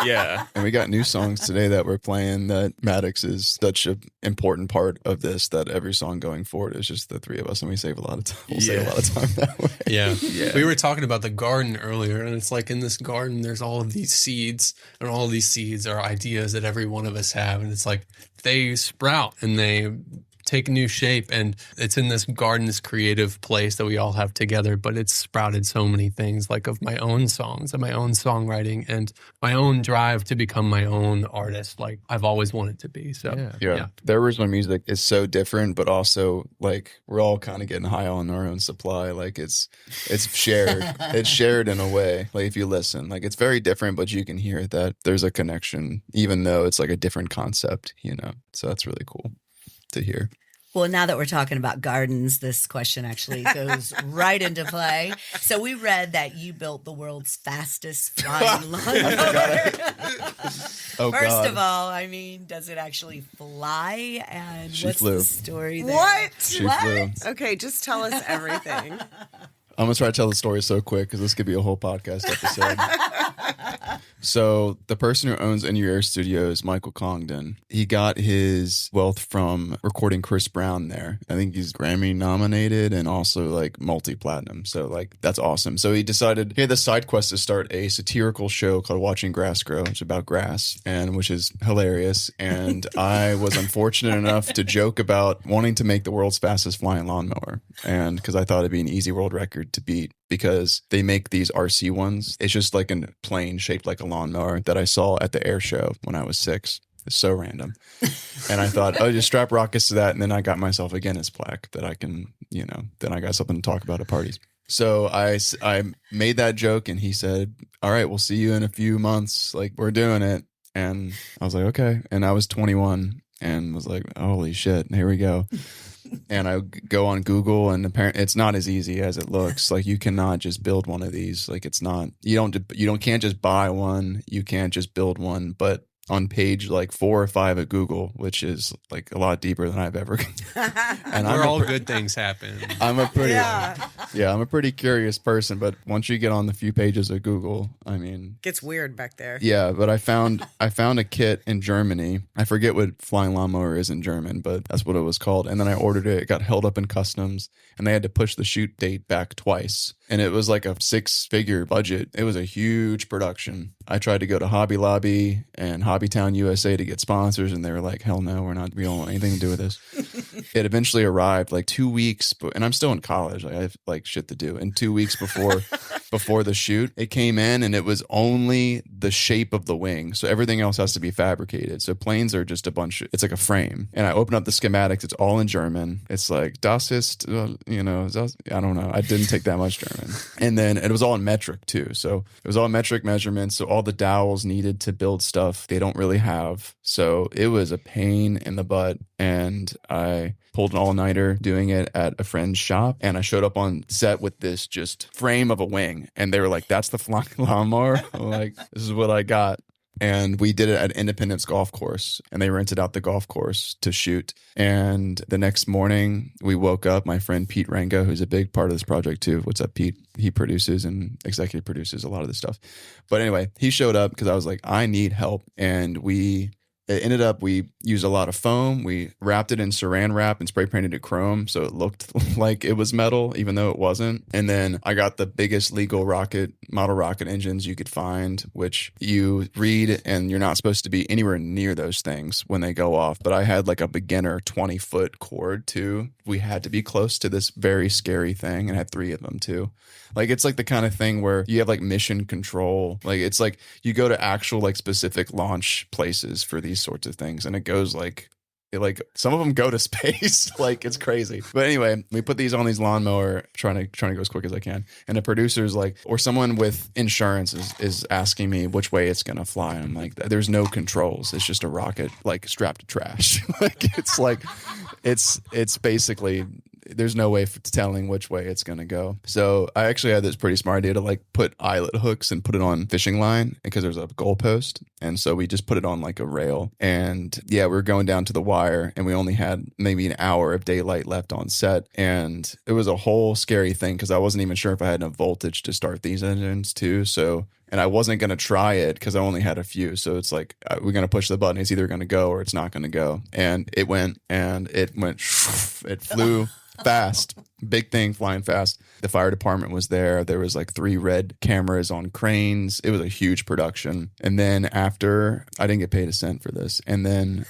Yeah. And we got new songs today that we're playing that Maddox is such an important part of this, that every song going forward is just the three of us, and we save a lot of time. We'll save a Yeah. lot of time that way. Yeah. Yeah. We were talking about the garden earlier, and it's like in this garden, there's all of these seeds, and all of these seeds are ideas that every one of us have. And it's like they sprout and they take new shape, and it's in this garden, this creative place that we all have together, but it's sprouted so many things, like of my own songs and my own songwriting and my own drive to become my own artist, like I've always wanted to be. So Yeah. Their original music is so different, but also like we're all kind of getting high on our own supply. Like it's shared. It's shared in a way. Like if you listen, like it's very different, but you can hear that there's a connection, even though it's like a different concept, you know? So that's really cool. to hear. Well, now that we're talking about gardens, this question actually goes right into play. So we read that you built the world's fastest flying lawnmower. Oh, First God. of all, I mean, does it actually fly? And She what's flew. the story there? What? She What? flew. Okay, just tell us everything. I'm going to try to tell the story so quick because this could be a whole podcast episode. So the person who owns In Your Air Studios, Michael Congdon, he got his wealth from recording Chris Brown there. I think he's Grammy nominated and also like multi-platinum. So like that's awesome. So he decided he had the side quest to start a satirical show called Watching Grass Grow, which is about grass and which is hilarious. And I was unfortunate enough to joke about wanting to make the world's fastest flying lawnmower. And because I thought it'd be an easy world record to beat. Because they make these RC ones. It's just like a plane shaped like a lawnmower that I saw at the air show when I was 6. It's so random. And I thought, oh, just strap rockets to that. And then I got myself a Guinness plaque that I can, then I got something to talk about at parties. So I made that joke and he said, all right, we'll see you in a few months. Like, we're doing it. And I was like, okay. And I was 21 and was like, holy shit, here we go. And I go on Google and apparently it's not as easy as it looks. Like you cannot just build one of these. Like it's not, can't just buy one. You can't just build one. But on page like 4 or 5 at Google, which is like a lot deeper than I've ever. And Where all good things happen. I'm a pretty curious person. But once you get on the few pages of Google, I mean, Gets weird back there. yeah. But I found a kit in Germany. I forget what flying lawnmower is in German, but that's what it was called. And then I ordered it. It got held up in customs, and they had to push the shoot date back twice. And it was like a 6-figure budget. It was a huge production. I tried to go to Hobby Lobby and Hobbytown USA to get sponsors, and they were like, hell no, we don't want anything to do with this. It eventually arrived like 2 weeks, and I'm still in college. Like I have like shit to do. And 2 weeks before the shoot, it came in and it was only the shape of the wing. So everything else has to be fabricated. So planes are just it's like a frame. And I opened up the schematics. It's all in German. It's like, das ist, I don't know. I didn't take that much German. And then it was all in metric too. So it was all metric measurements. So all the dowels needed to build stuff they don't really have. So it was a pain in the butt. And I pulled an all-nighter doing it at a friend's shop. And I showed up on set with this just frame of a wing. And they were like, that's the flying lawnmower? I'm like, this is what I got. And we did it at Independence Golf Course, and they rented out the golf course to shoot. And the next morning we woke up, my friend Pete Rango, who's a big part of this project too. What's up, Pete? He produces and executive produces a lot of this stuff. But anyway, he showed up because I was like, I need help. And it ended up, we used a lot of foam. We wrapped it in saran wrap and spray painted it chrome. So it looked like it was metal, even though it wasn't. And then I got the biggest legal model rocket engines you could find, which you read and you're not supposed to be anywhere near those things when they go off. But I had like a beginner 20-foot cord too. We had to be close to this very scary thing, and had 3 of them too. Like, it's like the kind of thing where you have like mission control. Like, it's like you go to actual like specific launch places for these sorts of things, and it goes like some of them go to space. Like, it's crazy. But anyway, we put these on these lawnmower, trying to go as quick as I can. And the producer's like, or someone with insurance is asking me which way it's going to fly. And I'm like, there's no controls. It's just a rocket like strapped to trash. It's basically, there's no way for telling which way it's going to go. So I actually had this pretty smart idea to like put eyelet hooks and put it on fishing line because there's a goalpost. And so we just put it on like a rail. And yeah, we were going down to the wire, and we only had maybe an hour of daylight left on set. And it was a whole scary thing because I wasn't even sure if I had enough voltage to start these engines too. And I wasn't going to try it because I only had a few. So it's like, we're going to push the button. It's either going to go or it's not going to go. And it went, it flew fast. Big thing, flying fast. The fire department was there. There was like 3 red cameras on cranes. It was a huge production. And then after, I didn't get paid a cent for this. And then,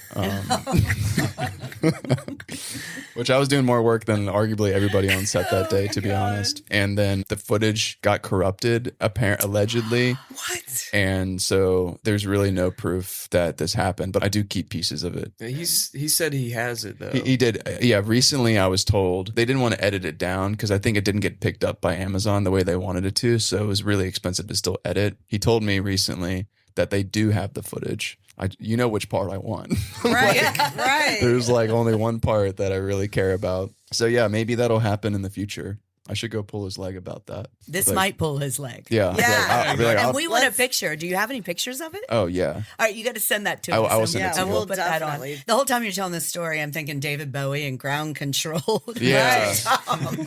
which I was doing more work than arguably everybody on set that day, to be honest. And then the footage got corrupted, allegedly. What? And so there's really no proof that this happened, but I do keep pieces of it. He said he has it though. He did. Yeah. Recently I was told they didn't want to edit it down because I think it didn't get picked up by Amazon the way they wanted it to. So it was really expensive to still edit. He told me recently that they do have the footage. you know which part I want. Right, Like, right. there's like only one part that I really care about. So yeah, maybe that'll happen in the future. I should go pull his leg about that. This Like, might pull his leg. Yeah. Yeah. I'll be like, And I'll- we want a picture. Do you have any pictures of it? oh yeah. All right, you got to send that to I us. will and send it to and you. we'll put that on. Definitely. The whole time you're telling this story, I'm thinking David Bowie and Ground Control. Yeah.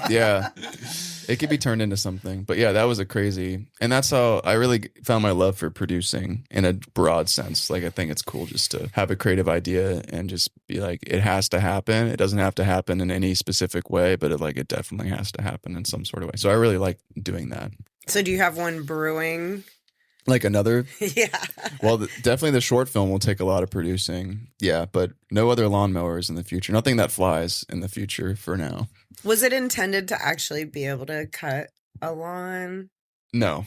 Yeah. It could be turned into something. But yeah, that was a crazy. And that's how I really found my love for producing in a broad sense. Like, I think it's cool just to have a creative idea and just be like, it has to happen. It doesn't have to happen in any specific way, but it definitely has to happen in some sort of way. So I really like doing that. So do you have one brewing? Like another, Yeah. well, definitely the short film will take a lot of producing. Yeah, but no other lawnmowers in the future. Nothing that flies in the future for now. Was it intended to actually be able to cut a lawn? No,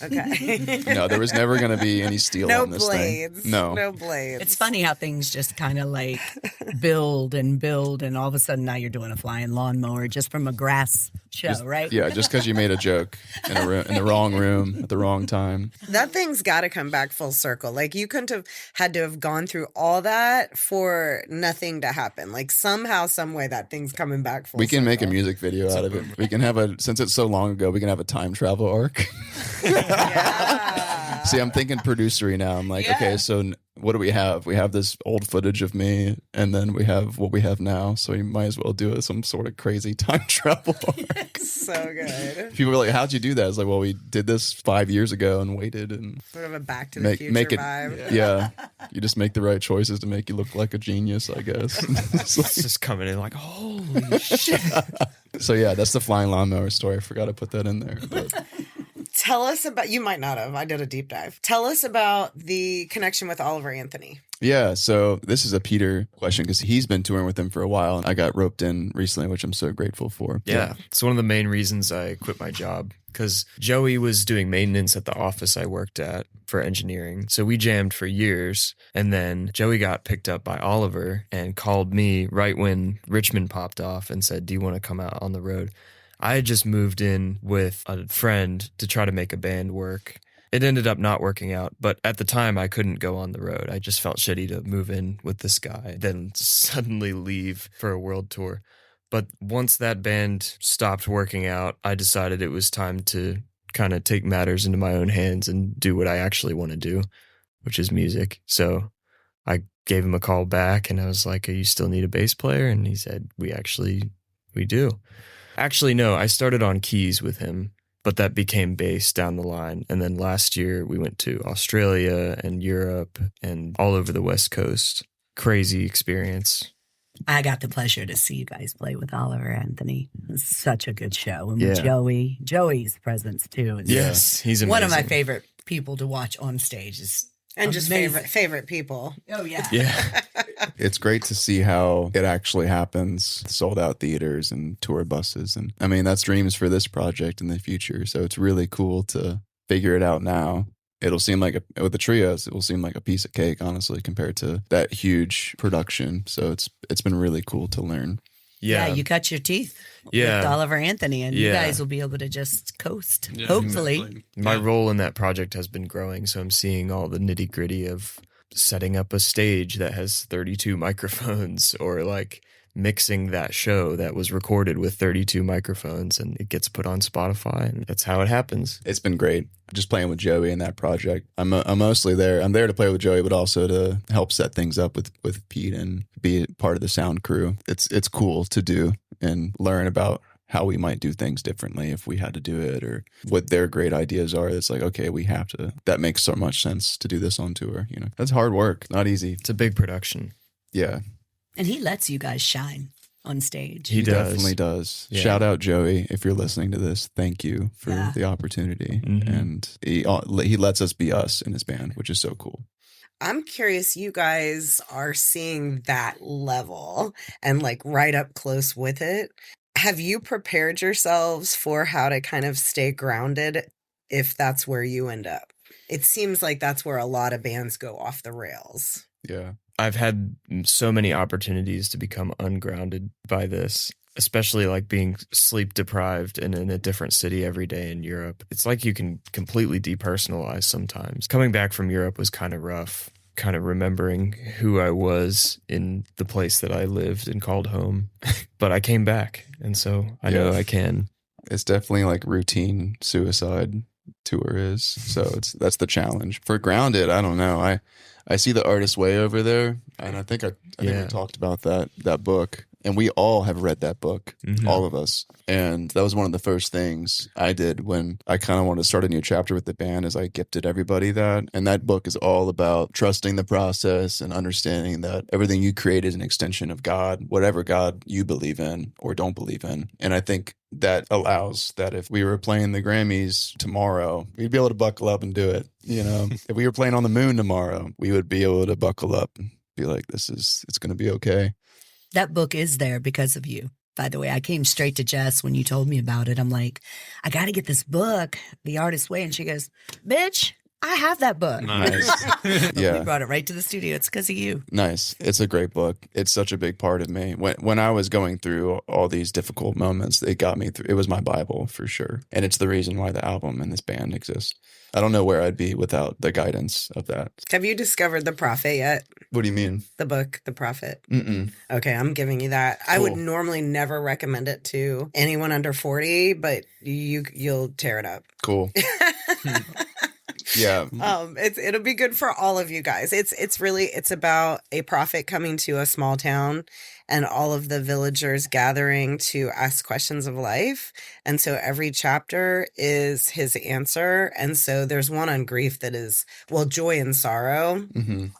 Okay. no, there was never going to be any steel No on this blades. thing. No. No blades. It's funny how things just kind of like build, and all of a sudden now you're doing a flying lawnmower just from a grass show, right? Yeah, just because you made a joke in the wrong room at the wrong time. That thing's got to come back full circle. Like, you couldn't have had to have gone through all that for nothing to happen. Like, somehow, some way, that thing's coming back full We can make a circle. music video out of it. We can have since it's so long ago, we can have a time travel arc. Yeah. See, I'm thinking producery now. I'm like, okay, so what do we have? We have this old footage of me, and then we have what we have now. So we might as well do some sort of crazy time travel arc. So good. People are like, how'd you do that? It's like, well, we did this 5 years ago and waited and Sort of a Back to the Future make it. vibe. Yeah, you just make the right choices to make you look like a genius, I guess. It's like- It's just coming in like, holy shit. so yeah, that's the flying lawnmower story. I forgot to put that in there. But Tell us about, you might not have, I did a deep dive. Tell us about the connection with Oliver Anthony. yeah, so this is a Peter question because he's been touring with him for a while, and I got roped in recently, which I'm so grateful for. Yeah, it's one of the main reasons I quit my job because Joey was doing maintenance at the office I worked at for engineering. So we jammed for years. And then Joey got picked up by Oliver and called me right when Richmond popped off and said, do you want to come out on the road? I had just moved in with a friend to try to make a band work. It ended up not working out, but at the time I couldn't go on the road. I just felt shitty to move in with this guy, then suddenly leave for a world tour. But once that band stopped working out, I decided it was time to kind of take matters into my own hands and do what I actually want to do, which is music. So I gave him a call back and I was like, you still need a bass player? And he said, we do. Actually, no, I started on keys with him, but that became bass down the line. And then last year we went to Australia and Europe and all over the West Coast. Crazy experience. I got the pleasure to see you guys play with Oliver Anthony. It was such a good show. And with Yeah. Joey's presence too. Is Yes, he's amazing. one of my favorite people to watch on stage. Is And just amazing. favorite people. Oh yeah. Yeah. It's great to see how it actually happens, sold out theaters and tour buses. And I mean, that's dreams for this project in the future. So it's really cool to figure it out now. It'll seem like with the trios, it will seem like a piece of cake, honestly, compared to that huge production. So it's been really cool to learn. Yeah, Yeah. you cut your teeth Yeah. with Oliver Anthony, and you Yeah. guys will be able to just coast. Yeah, Hopefully. exactly. My Yeah. role in that project has been growing, so I'm seeing all the nitty gritty of setting up a stage that has 32 microphones or like mixing that show that was recorded with 32 microphones and it gets put on Spotify and that's how it happens. It's been great just playing with Joey in that project. I'm mostly there. I'm there to play with Joey, but also to help set things up with Pete and be part of the sound crew. It's cool to do and learn about how we might do things differently if we had to do it or what their great ideas are. It's like, okay, we have to, that makes so much sense to do this on tour. You know, that's hard work, not easy. It's a big production. Yeah, And he lets you guys shine on stage. He does. definitely does. Yeah. Shout out Joey if you're listening to this. Thank you for Yeah. the opportunity, Mhm. and he lets us be us in his band, which is so cool. I'm curious, you guys are seeing that level and like right up close with it. Have you prepared yourselves for how to kind of stay grounded if that's where you end up? It seems like that's where a lot of bands go off the rails. Yeah, I've had so many opportunities to become ungrounded by this, especially like being sleep deprived and in a different city every day in Europe. It's like you can completely depersonalize sometimes. Coming back from Europe was kind of rough. kind of remembering who I was in the place that I lived and called home. But I came back, and so I know I can. It's definitely like routine suicide tour is. So that's the challenge. For Grounded, I don't know. I see the Artist's Way over there, and I think we talked about that book. And we all have read that book, all of us. And that was one of the first things I did when I kind of wanted to start a new chapter with the band, is I gifted everybody that. And that book is all about trusting the process and understanding that everything you create is an extension of God, whatever God you believe in or don't believe in. And I think that allows that if we were playing the Grammys tomorrow, we'd be able to buckle up and do it. You know, if we were playing on the moon tomorrow, we would be able to buckle up and be like, it's going to be okay. That book is there because of you. By the way, I came straight to Jess when you told me about it. I'm like, I got to get this book, The Artist's Way. And she goes, bitch, I have that book. Nice. Yeah. We brought it right to the studio. It's because of you. Nice. It's a great book. It's such a big part of me. When I was going through all these difficult moments, it got me through. It was my Bible for sure. And it's the reason why the album and this band exist. I don't know where I'd be without the guidance of that. Have you discovered The Prophet yet? What do you mean? The book, The Prophet. Mm-mm. Okay, I'm giving you that. Cool. I would normally never recommend it to anyone under 40, but you'll tear it up. Cool. Yeah. It'll be good for all of you guys. It's about a prophet coming to a small town and all of the villagers gathering to ask questions of life. And so every chapter is his answer. And so there's one on grief that is, joy and sorrow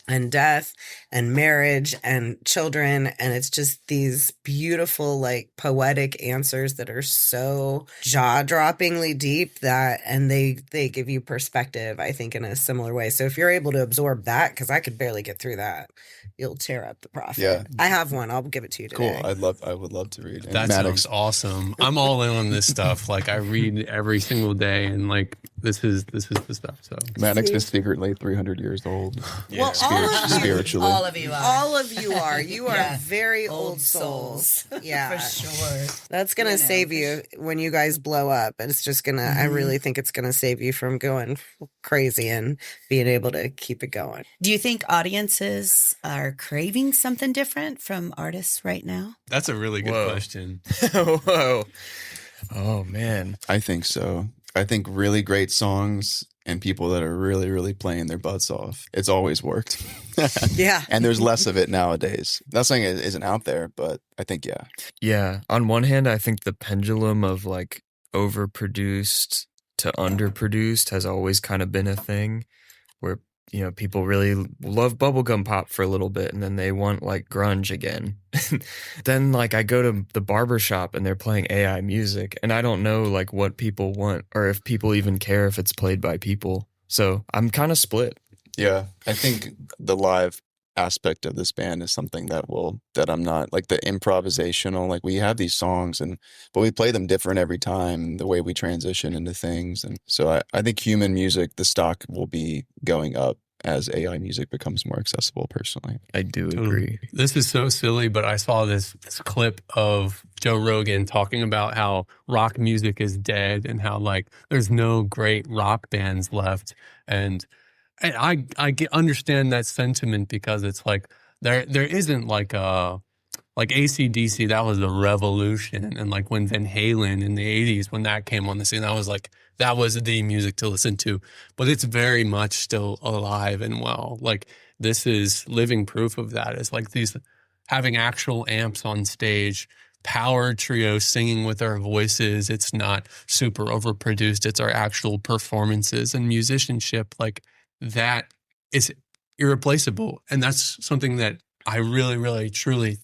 and death and marriage and children. And it's just these beautiful, like, poetic answers that are so jaw-droppingly deep and they give you perspective, I think, in a similar way. So if you're able to absorb that, because I could barely get through that, you'll tear up The Prophet. Yeah. I have one. I'll give it to you today. Cool. I would love to read it. That sounds awesome. I'm all in on this stuff. Like, I read every single day, and like this is the stuff. So Maddox is secretly 300 years old. Yeah. Well, spiritually. All of you are. All of you are. You are very old souls. Yeah. For sure. That's going to save you when you guys blow up. It's just going to, I really think it's going to save you from going crazy and being able to keep it going. Do you think audiences are craving something different from artists right now? That's a really good question. Whoa. Oh, man. I think so. I think really great songs and people that are really, really playing their butts off. It's always worked. Yeah. And there's less of it nowadays. Not saying it isn't out there, but I think, yeah. Yeah. On one hand, I think the pendulum of like overproduced to underproduced has always kind of been a thing where, you know, people really love bubblegum pop for a little bit and then they want like grunge again. Then like I go to the barber shop and they're playing AI music and I don't know like what people want or if people even care if it's played by people. So I'm kind of split. Yeah. I think the live aspect of this band is something that I'm not like the improvisational, like we have these songs but we play them different every time, the way we transition into things. And so I think human music, the stock will be going up as AI music becomes more accessible personally. I do agree. This is so silly, but I saw this clip of Joe Rogan talking about how rock music is dead and how like there's no great rock bands left. And I understand that sentiment because it's like there isn't like AC/DC, that was the revolution. And like when Van Halen in the 80s, when that came on the scene, that was the music to listen to. But it's very much still alive and well. Like this is living proof of that. It's like these having actual amps on stage, power trio singing with our voices. It's not super overproduced. It's our actual performances and musicianship. Like that is irreplaceable. And that's something that I really, really, truly,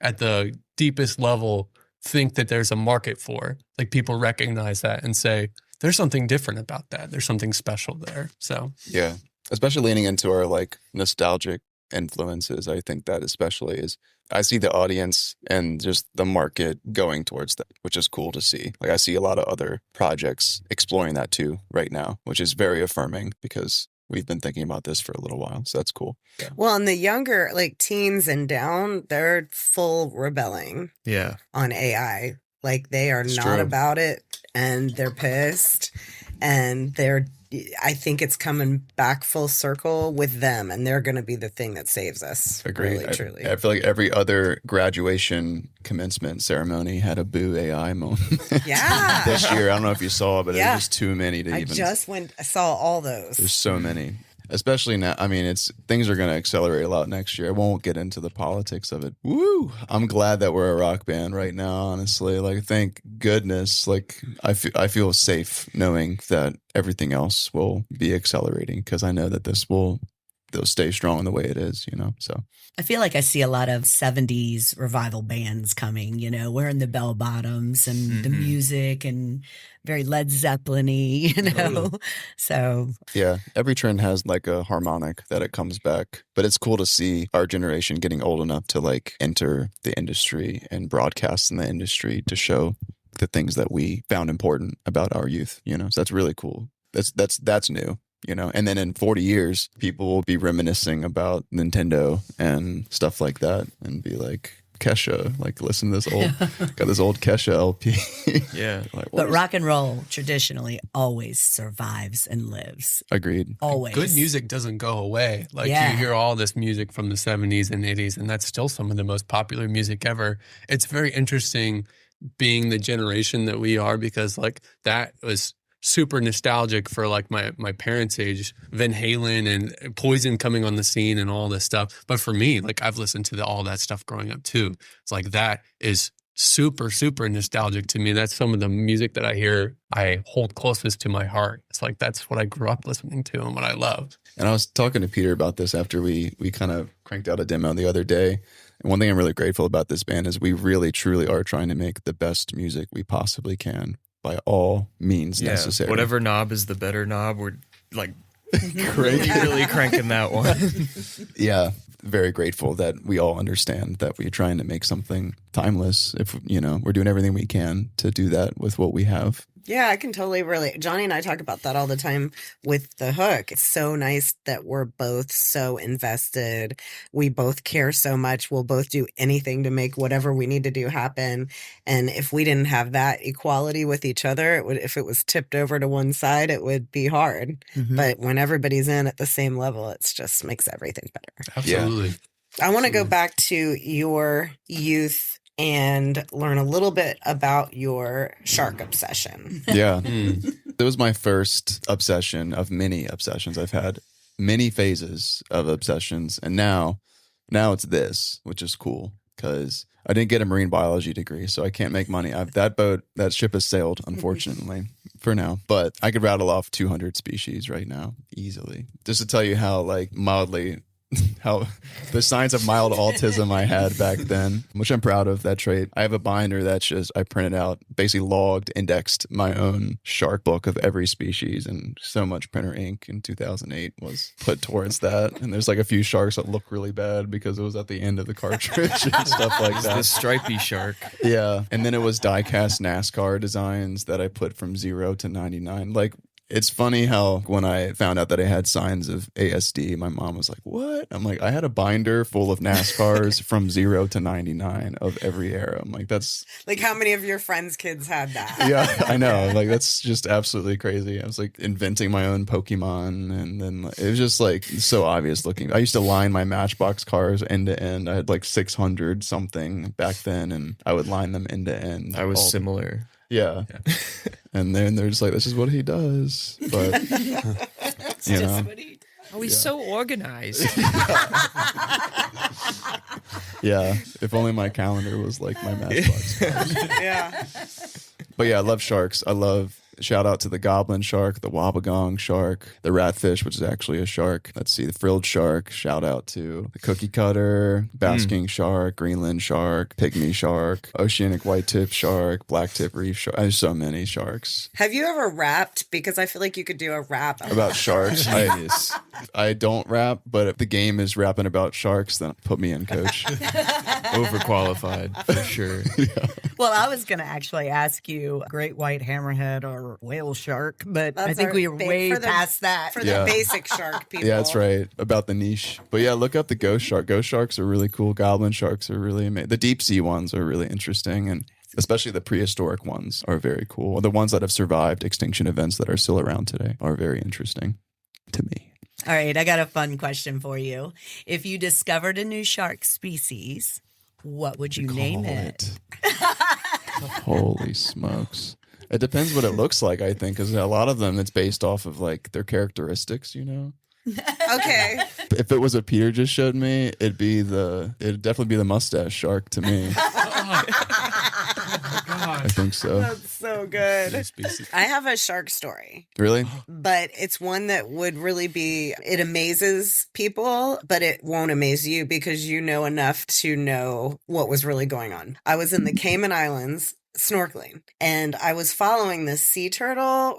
at the deepest level, think that there's a market for. Like people recognize that and say, there's something different about that. There's something special there. So yeah, especially leaning into our like nostalgic influences. I think that especially is, I see the audience and just the market going towards that, which is cool to see. Like I see a lot of other projects exploring that too right now, which is very affirming because we've been thinking about this for a little while. So that's cool. Yeah. Well, and the younger, like teens and down, they're full rebelling on AI. Like they are not about it and they're pissed. and I think it's coming back full circle with them, and they're going to be the thing that saves us. Agreed. Really, truly. I feel like every other graduation commencement ceremony had a boo AI moment. Yeah. This year, I don't know if you saw, but it was just too many to I even. I saw all those. There's so many. Especially now, I mean, things are going to accelerate a lot next year. I won't get into the politics of it. Woo! I'm glad that we're a rock band right now, honestly. Like, thank goodness. Like, I feel safe knowing that everything else will be accelerating because I know that they'll stay strong the way it is, so. I feel like I see a lot of 70s revival bands coming, wearing the bell bottoms and the music and very Led Zeppelin-y, So. Yeah, every trend has like a harmonic that it comes back. But it's cool to see our generation getting old enough to like enter the industry and broadcast in the industry to show the things that we found important about our youth, So that's really cool. That's new. And then in 40 years, people will be reminiscing about Nintendo and stuff like that and be like, Kesha, like listen to got this old Kesha LP. Yeah. Like, But rock and roll traditionally always survives and lives. Agreed. Always. Good music doesn't go away. Like you hear all this music from the 70s and 80s, and that's still some of the most popular music ever. It's very interesting being the generation that we are because like that was super nostalgic for like my parents' age, Van Halen and Poison coming on the scene and all this stuff. But for me, like I've listened to all that stuff growing up too. It's like that is super, super nostalgic to me. That's some of the music that I hear I hold closest to my heart. It's like that's what I grew up listening to and what I loved. And I was talking to Peter about this after we kind of cranked out a demo the other day. And one thing I'm really grateful about this band is we really, truly are trying to make the best music we possibly can. By all means necessary. Whatever knob is the better knob, we're like really cranking that one. Yeah, very grateful that we all understand that we're trying to make something timeless. If we're doing everything we can to do that with what we have. Yeah, I can totally relate. Johnny and I talk about that all the time with the hook. It's so nice that we're both so invested. We both care so much. We'll both do anything to make whatever we need to do happen. And if we didn't have that equality with each other, if it was tipped over to one side, it would be hard. Mm-hmm. But when everybody's in at the same level, it just makes everything better. Absolutely. I want to go back to your youth and learn a little bit about your shark obsession. Yeah. It was my first obsession of many obsessions. I've had many phases of obsessions. And now it's this, which is cool because I didn't get a marine biology degree, so I can't make money. That ship has sailed, unfortunately, for now. But I could rattle off 200 species right now easily. Just to tell you how how the signs of mild autism I had back then, which I'm proud of that trait. I have a binder that's just, I printed out, basically logged, indexed my own shark book of every species, and so much printer ink in 2008 was put towards that. And there's like a few sharks that look really bad because it was at the end of the cartridge and stuff like that. The stripy shark. Yeah. And then it was die-cast NASCAR designs that I put from 0 to 99. Like, it's funny how when I found out that I had signs of ASD, my mom was like, what? I'm like, I had a binder full of NASCARs from 0 to 99 of every era. I'm like, that's... Like, how many of your friends' kids had that? Yeah, I know. Like, that's just absolutely crazy. I was like inventing my own Pokemon, and then it was just like so obvious looking. I used to line my Matchbox cars end to end. I had like 600 something back then, and I would line them end to end. I was similar. Yeah. And then they're just like, this is what he does. But, you know. Oh, he's so organized. Yeah. If only my calendar was like my Matchbox. Yeah. But yeah, I love sharks. Shout out to the goblin shark, the wobbegong shark, the ratfish, which is actually a shark. Let's see, the frilled shark. Shout out to the cookie cutter, basking shark, Greenland shark, pygmy shark, oceanic white tip shark, black tip reef shark. There's so many sharks. Have you ever rapped? Because I feel like you could do a rap About sharks. I don't rap, but if the game is rapping about sharks, then put me in, coach. Overqualified, for sure. Yeah. Well, I was going to actually ask you great white hammerhead or whale shark, but I think we are way past that. For the basic shark people. Yeah, that's right. About the niche. But yeah, look up the ghost shark. Ghost sharks are really cool. Goblin sharks are really amazing. The deep sea ones are really interesting. And Especially the prehistoric ones are very cool. The ones that have survived extinction events that are still around today are very interesting to me. All right, I got a fun question for you. If you discovered a new shark species, what would you name it? Holy smokes. It depends what it looks like, I think, because a lot of them, it's based off of like their characteristics, you know? Okay. If it was what Peter just showed me, it'd definitely be the mustache shark to me. I think so. That's so good. I have a shark story, Really? but it's one that would really be, it amazes people, but it won't amaze you because you know enough to know what was really going on. I was in the Cayman Islands snorkeling and I was following this sea turtle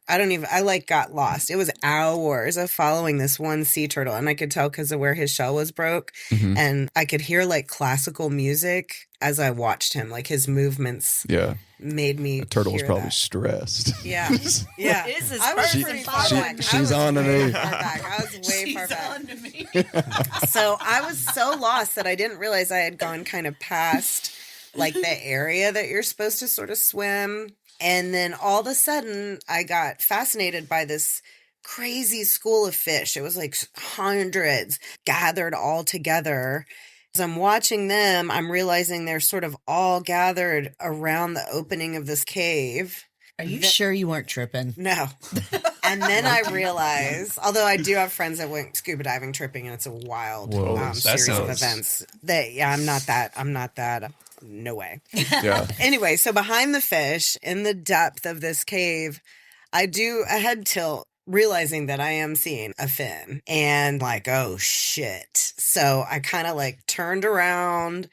I got lost. It was hours of following this one sea turtle and I could tell because of where his shell was broke and I could hear like classical music as I watched him, like his movements made me The turtle was hear probably that. stressed. Yeah. Yeah. Is this I was person pretty following? far back. She's I was on to way me. far back. I was way far She's back. on to me. So I was so lost that I didn't realize I had gone kind of past like the area that you're supposed to sort of swim. And then all of a sudden I got fascinated by this crazy school of fish. It was like hundreds gathered all together. As I'm watching them, I'm realizing they're sort of all gathered around the opening of this cave. Are you sure you weren't tripping? No. And then I realized, although I do have friends that went scuba diving tripping and it's a wild series of events. I'm not that. No way. Yeah. Anyway, so behind the fish in the depth of this cave, I do a head tilt realizing that I am seeing a fin and like, oh shit. So I kind of like turned around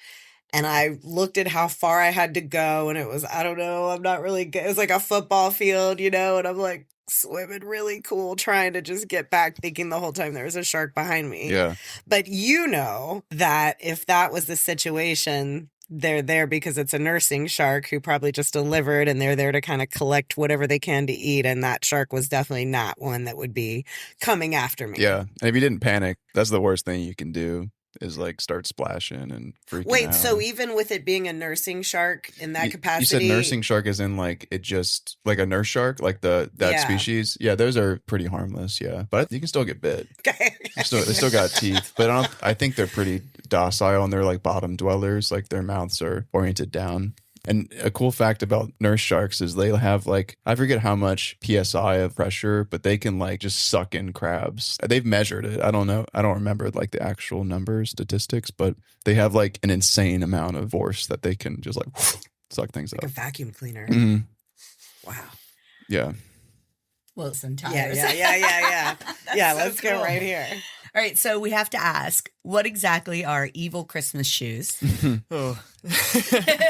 and I looked at how far I had to go and it was, I don't know, I'm not really good. It was like a football field, you know, and I'm like swimming really cool, trying to just get back, thinking the whole time there was a shark behind me. Yeah. But you know that if that was the situation, they're there because it's a nursing shark who probably just delivered and they're there to kind of collect whatever they can to eat. And that shark was definitely not one that would be coming after me. Yeah. And if you didn't panic, that's the worst thing you can do is like start splashing and freaking Wait, out. so even with it being a nursing shark in that capacity? You said nursing shark is in like it just like a nurse shark, like that species. Yeah, those are pretty harmless. Yeah, but you can still get bit. Okay. They still got teeth, but I think they're pretty docile and they're like bottom dwellers. Like their mouths are oriented down. And a cool fact about nurse sharks is they have like, I forget how much PSI of pressure, but they can like just suck in crabs. They've measured it. I don't know. I don't remember like the actual numbers, statistics, but they have like an insane amount of force that they can just like suck things Like up. a vacuum cleaner. Mhm. Wow. Yeah. Wilson Yeah, tires. yeah. Yeah, so let's go cool. right here. All right, so we have to ask, what exactly are evil Christmas shoes? Oh,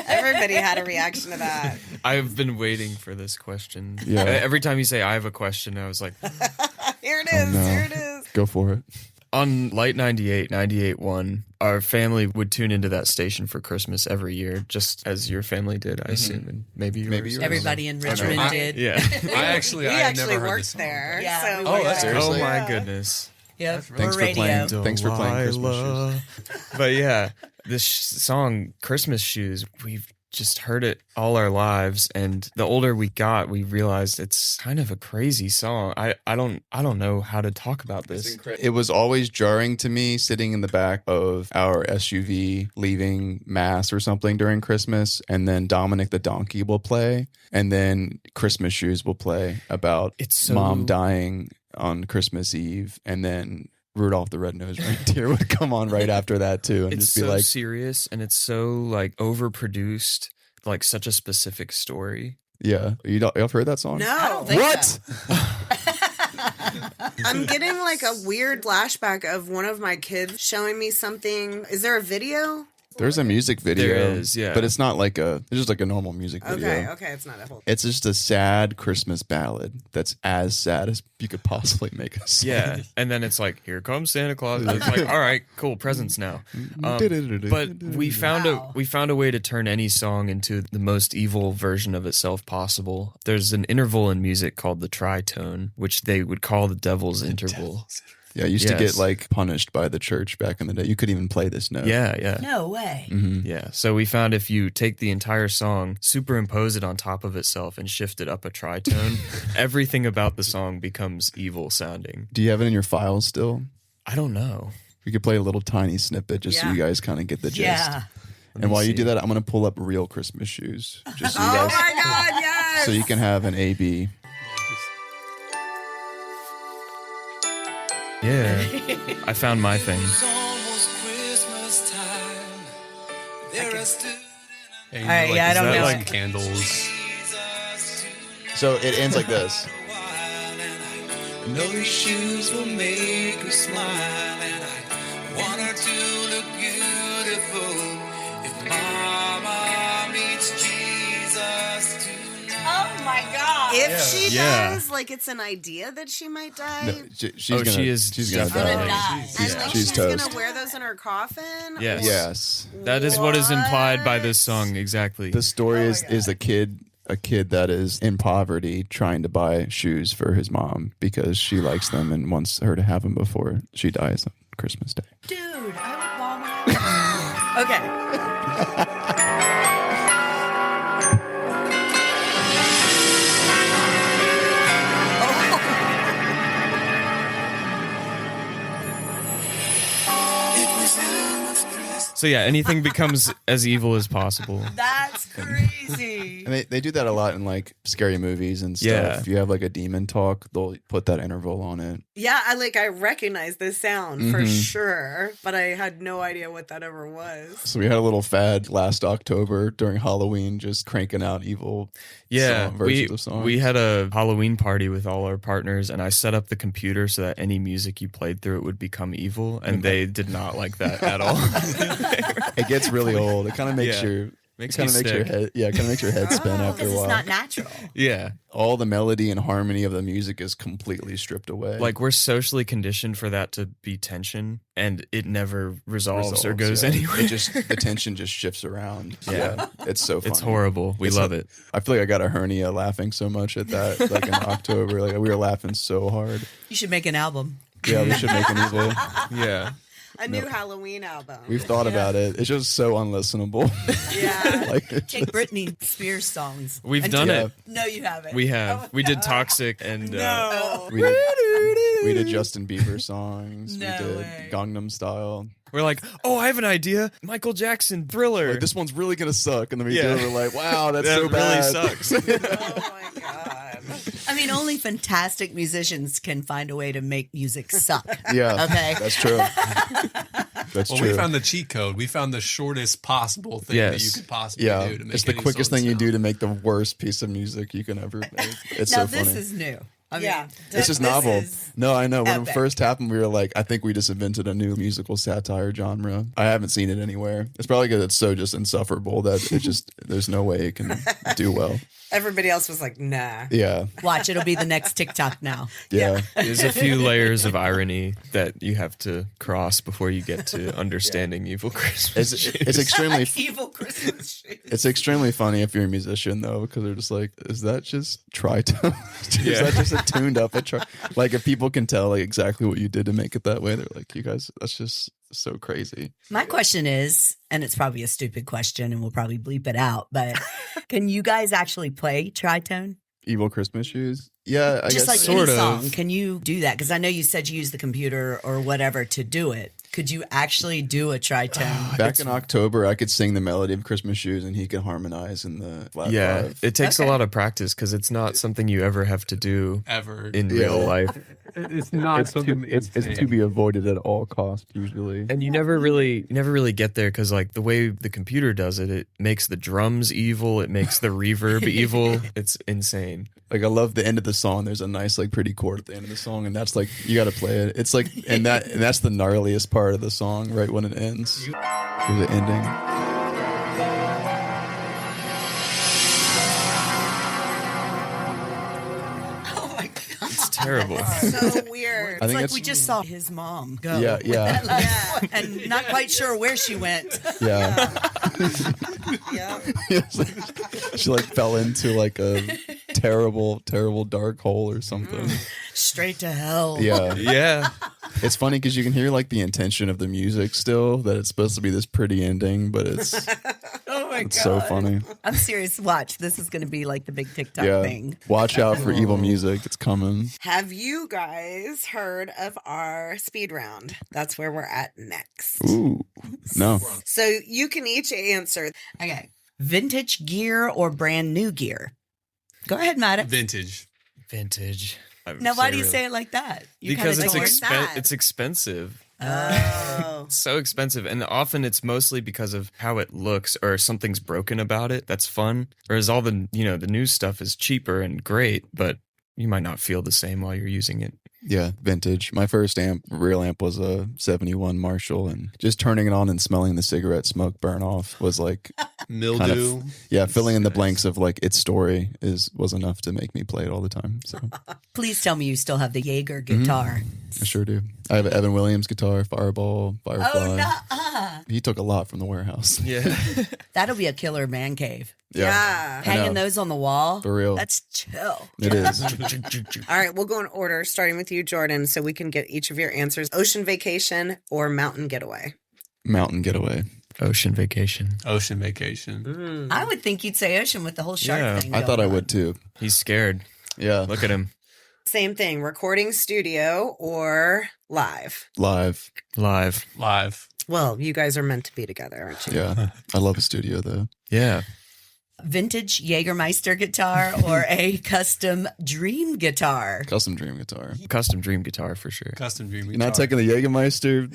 Everybody had a reaction to that. I've been waiting for this question. Yeah. Every time you say I have a question, I was like, Here it is. no. Here it is. Go for it. on Light 98.1, our family would tune into that station for Christmas every year, just as your family did, I assume, and maybe yours. Everybody in I know. Richmond did. Yeah. We I had actually never heard worked this song. there. Yeah, so we we worked were- there. Oh Yeah. my goodness. Yep, Thanks we're for radio. playing. Thanks for playing Christmas Delilah. But yeah, this song, Christmas Shoes, we've just heard it all our lives, and the older we got, we realized it's kind of a crazy song. I don't know how to talk about this. It was always jarring to me sitting in the back of our SUV leaving Mass or something during Christmas, and then Dominic the Donkey will play, and then Christmas Shoes will play about It's so mom dying on Christmas Eve, and then Rudolph the Red-Nosed Reindeer would come on right after that too, and It's just be so like, serious, and it's so like overproduced, like such a specific story. yeah, y'all heard that song? No. I don't think What? so. I'm getting like a weird flashback of one of my kids showing me something. Is there a video? There's a music video. There is, yeah. But it's not like it's just like a normal music video. Okay, it's not a whole. It's just a sad Christmas ballad that's as sad as you could possibly make a song. Yeah, and then it's like, here comes Santa Claus. And it's like, all right, cool, presents now. But we found a way to turn any song into the most evil version of itself possible. There's an interval in music called the tritone, which they would call the devil's interval. Yeah, I used to get Yes. like punished by the church back in the day. You couldn't even play this note. Yeah. No way. Yeah. So we found if you take the entire song, superimpose it on top of itself, and shift it up a tritone, everything about the song becomes evil sounding. Do you have it in your files still? I don't know. We could play a little tiny snippet just so you guys kind of get the gist. Yeah. And while you do that, I'm going to pull up real Christmas shoes. Just so you Oh guys, my God, yes. so you can have an A-B. Yeah. I found my thing. It's almost Christmas time. There are students And All right, yeah, I is don't that know like it. candles. So it ends like this. know these shoes will make her smile, and I want her to look beautiful. If Mama meets Jesus tonight. Oh my God. If she Yeah. dies, like it's an idea that she might die. No, she's Oh, gonna, she is she's gonna definitely- die. And Yeah. then She's she's toast. gonna wear those in her coffin. Yes. Yes. That is what is implied by this song, exactly. The story is a kid that is in poverty trying to buy shoes for his mom because she likes them and wants her to have them before she dies on Christmas Day. Dude, I would vomit. Okay. So yeah, anything becomes as evil as possible. That's crazy. And they do that a lot in like scary movies and stuff. Yeah. If you have like a demon talk, they'll put that interval on it. Yeah, I recognize this sound for sure, but I had no idea what that ever was. So we had a little fad last October during Halloween, just cranking out evil versions of songs. we had a Halloween party with all our partners, and I set up the computer so that any music you played through it would become evil, and they did not like that at all. It gets really old. It kind of makes Yeah. your Makes kind of me makes your sick. head kind of makes your head spin after a Because it's while. not natural. Yeah. All the melody and harmony of the music is completely stripped away. Like we're socially conditioned for that to be tension, and it never resolves or goes yeah. anywhere. It just the tension just shifts around. Yeah, it's so funny. It's horrible. We It's love a- it. I feel like I got a hernia laughing so much at that. Like in October, like we were laughing so hard. You should make an album. Yeah, we should make an evil. Yeah. A new Halloween album. We've thought about it. It's just so unlistenable. Yeah. Like it's Take Britney Spears songs. We've and done do- it. No, you haven't. We have. Oh, We did no. Toxic and No. we did Justin Bieber songs. No we did way. Gangnam Style. we're like, oh, I have an idea. Michael Jackson, Thriller. Like, this one's really gonna suck, and then we Yeah. do it. We're like, wow, that's that so really bad. sucks. Oh my God. I mean, only fantastic musicians can find a way to make music suck. Yeah, Okay. that's true. That's Well, true. we found the cheat code. We found the shortest possible thing that you Yes. could possibly yeah, do to make it's the any quickest song thing you sound. do to make the worst piece of music you can ever make. It's Now, so funny. this is new. I mean, Yeah. It's just this novel. is- No, I know. When it epic. first happened, we were like, I think we just invented a new musical satire genre. I haven't seen it anywhere. It's probably because it's so just insufferable that it just, there's no way it can do well. Everybody else was like, nah. Yeah. Watch, it'll be the next TikTok now. Yeah. There's a few layers of irony that you have to cross before you get to understanding evil Christmas. It's extremely Evil Christmas shoes. it's extremely funny if you're a musician though, because they're just like, is that just tritone? Is Yeah. that just a tuned up like if people can tell like exactly what you did to make it that way, they're like, you guys, that's just so crazy. My question is, and it's probably a stupid question and we'll probably bleep it out, but can you guys actually play tritone? Evil Christmas shoes. Yeah, I Just guess like sort any of. song, can you do that? Because I know you said you use the computer or whatever to do it. Could you actually do a tritone? Back in October, I could sing the melody of Christmas Shoes, and he could harmonize in the flat Yeah, five. it takes Okay. a lot of practice because it's not something you ever have to do Ever. in real life. It's not something it's to be avoided at all costs usually. And you never really get there because like the way the computer does it, it makes the drums evil, it makes the reverb evil. It's insane. Like I love the end of the song. There's a nice like pretty chord at the end of the song, and that's like you got to play it. It's like and that's the gnarliest part of the song, right when it ends. There's the ending. Oh my God. It's terrible. So weird. I think Like it's we just saw his mom go. Yeah, yeah. Yeah. And not quite sure where she went. yeah. Yeah. She like fell into like a terrible dark hole or something. Straight to hell. Yeah. Yeah. It's funny because you can hear like the intention of the music still, that it's supposed to be this pretty ending, but it's Oh my it's so funny. I'm serious. Watch. This is going to be like the big TikTok Yeah. thing. Watch out for evil music. It's coming. Have you guys heard of our speed round? That's where we're at next. Ooh. No. So you can each answer. Okay. Vintage gear or brand new gear? Go ahead, Maddox. Vintage. Vintage. I would Now, why do you really- say it like that? You Because kinda it's torn? that. it's expensive. Oh. It's so expensive, and often it's mostly because of how it looks or something's broken about it. That's fun. Whereas all the the new stuff is cheaper and great, but you might not feel the same while you're using it. Yeah, vintage. My first real amp was a 71 Marshall, and just turning it on and smelling the cigarette smoke burn off was like, Mildew. filling in the blanks of like its story was enough to make me play it all the time. So Please tell me you still have the Jaeger guitar. I sure do. I have an Evan Williams guitar, Fireball, Firefly. Oh, no. He took a lot from the warehouse. Yeah. That'll be a killer man cave. Yeah. I know. Hanging those on the wall. For real. That's chill. It is. All right, we'll go in order, starting with you, Jordan, so we can get each of your answers. Ocean vacation or mountain getaway? Mountain getaway. Ocean vacation. Ocean vacation. I would think you'd say ocean with the whole shark Yeah, thing. I thought going I on. would too. He's scared. Yeah. Look at him. Same thing, recording studio or live? Live. Live. Live. Well, you guys are meant to be together, aren't you? Yeah. I love a studio though. Yeah. Vintage Jägermeister guitar or a custom dream guitar? Custom dream guitar. Custom dream guitar for sure. Custom dream. You're not taking the Jägermeister.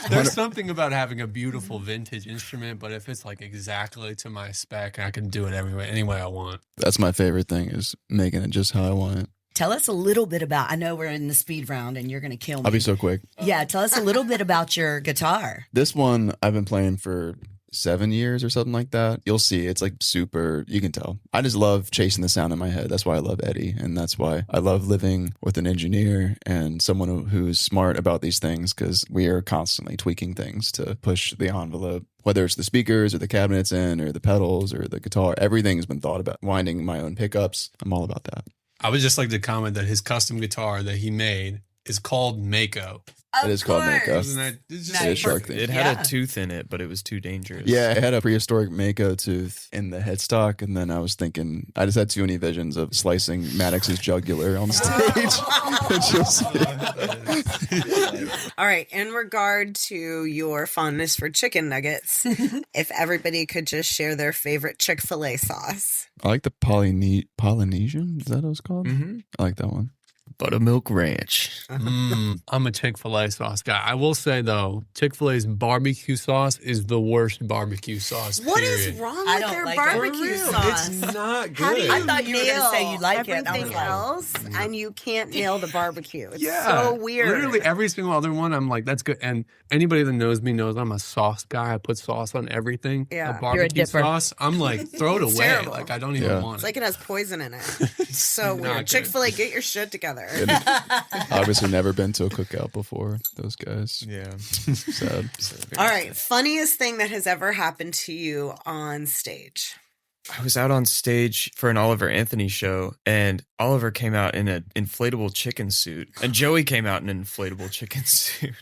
There's something about having a beautiful vintage instrument, but if it's like exactly to my spec, I can do it any way I want. That's my favorite thing, is making it just how I want it. Tell us a little bit about, I know we're in the speed round and you're going to kill me. I'll be so quick. Yeah, tell us a little bit about your guitar. This one I've been playing for 7 years or something like that. You'll see. It's like super, you can tell. I just love chasing the sound in my head. That's why I love Eddie. And that's why I love living with an engineer and someone who's smart about these things, because we are constantly tweaking things to push the envelope. Whether it's the speakers or the cabinets in or the pedals or the guitar, everything's been thought about. Winding my own pickups. I'm all about that. I would just like to comment that his custom guitar that he made is called Mako. It is called Mako. Isn't that it's just It is shark thing. It had Yeah. a tooth in it, but it was too dangerous. Yeah, it had a prehistoric Mako tooth in the headstock, and then I was thinking, I just had too many visions of slicing Maddox's jugular on stage. It's just, All right, in regard to your fondness for chicken nuggets, if everybody could just share their favorite Chick-fil-A sauce. I like the Polynesian. Is that what it's called? Mm-hmm. I like that one. Buttermilk Ranch. I'm a Chick-fil-A sauce guy. I will say though, Chick-fil-A's barbecue sauce is the worst barbecue sauce. What is period. wrong I with don't their like it. For barbecue real, sauce? It's not good. How do you I thought you were gonna say you like it, and I was everything like- else, and you can't nail the barbecue? It's Yeah, so weird. Literally every single other one, I'm like, that's good. And anybody that knows me knows I'm a sauce guy. I put sauce on everything. Yeah. The barbecue dipper. sauce, I'm like, throw it It's away. terrible. Like I don't even Yeah. want It's it. like it has poison in it. It's so Not weird. good. Chick-fil-A, get your shit together. Obviously, never been to a cookout before. Those guys. Yeah. Sad. All right, funniest thing that has ever happened to you on stage. I was out on stage for an Oliver Anthony show, and Oliver came out in an inflatable chicken suit, and Joey came out in an inflatable chicken suit.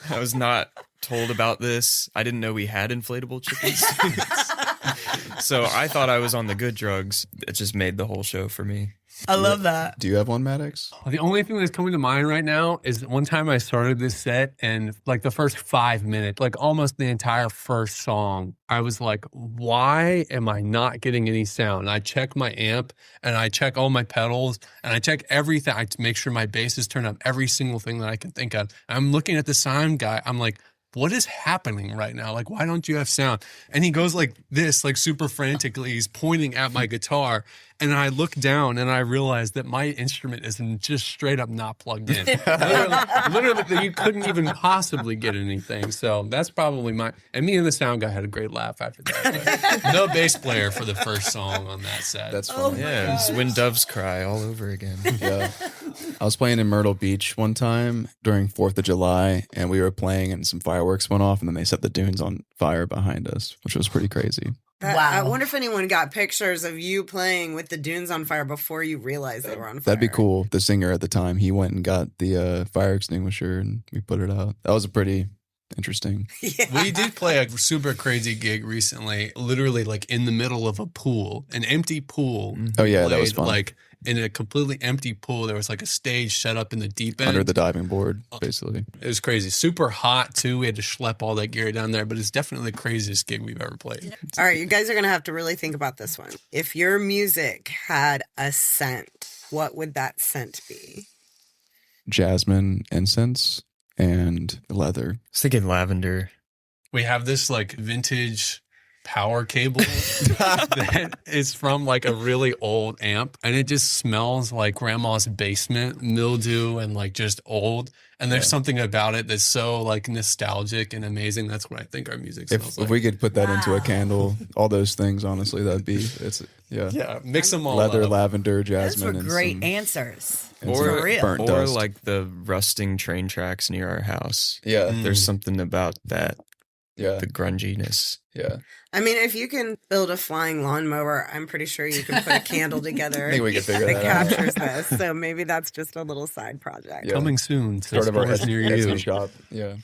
I was not told about this. I didn't know we had inflatable chicken suits. So I thought I was on the good drugs. It just made the whole show for me. I love that. Do you have one, Maddox? The only thing that's coming to mind right now is one time I started this set and like the first 5 minutes, like almost the entire first song, I was like, why am I not getting any sound? And I check my amp and I check all my pedals and I check everything. I make sure my bass is turned up, every single thing that I can think of. I'm looking at the sound guy. I'm like, what is happening right now? Like, why don't you have sound? And he goes like this, like super frantically. He's pointing at my guitar. And I look down and I realize that my instrument is just straight up not plugged in. literally, you couldn't even possibly get anything. So that's probably and me and the sound guy had a great laugh after that. But no bass player for the first song on that set. That's Oh funny. Yeah, it's When Doves Cry all over again. Yeah. I was playing in Myrtle Beach one time during 4th of July, and we were playing and some fireworks went off, and then they set the dunes on fire behind us, which was pretty crazy. I wonder if anyone got pictures of you playing with the dunes on fire before you realized they were on fire. That'd be cool. The singer at the time, he went and got the fire extinguisher and we put it out. That was a pretty interesting. We did play a super crazy gig recently, literally like in the middle of a pool, an empty pool. Oh yeah, that was fun. Like in a completely empty pool, there was like a stage set up in the deep end. Under the diving board, basically. It was crazy. Super hot too. We had to schlep all that gear down there, but it's definitely the craziest gig we've ever played. All right, you guys are going to have to really think about this one. If your music had a scent, what would that scent be? Jasmine incense and leather. I was thinking lavender. We have this like vintage power cable that is from like a really old amp, and it just smells like grandma's basement, mildew and like just old. And there's something about it that's so like nostalgic and amazing. That's what I think our music smells like. If we could put that into a candle, all those things, honestly, that'd be yeah, mix them all leather, up. lavender, Those jasmine, were and great some, answers. and Or- some real. burnt Or dust. like the rusting train tracks near our house. yeah, There's something about that, yeah, the grunginess. yeah. I mean, if you can build a flying lawnmower, I'm pretty sure you can put a candle together I think we could figure that that out. captures this. So maybe that's just a little side project. Yeah. Coming soon to Start of our stores near Etsy you. shop. Yeah,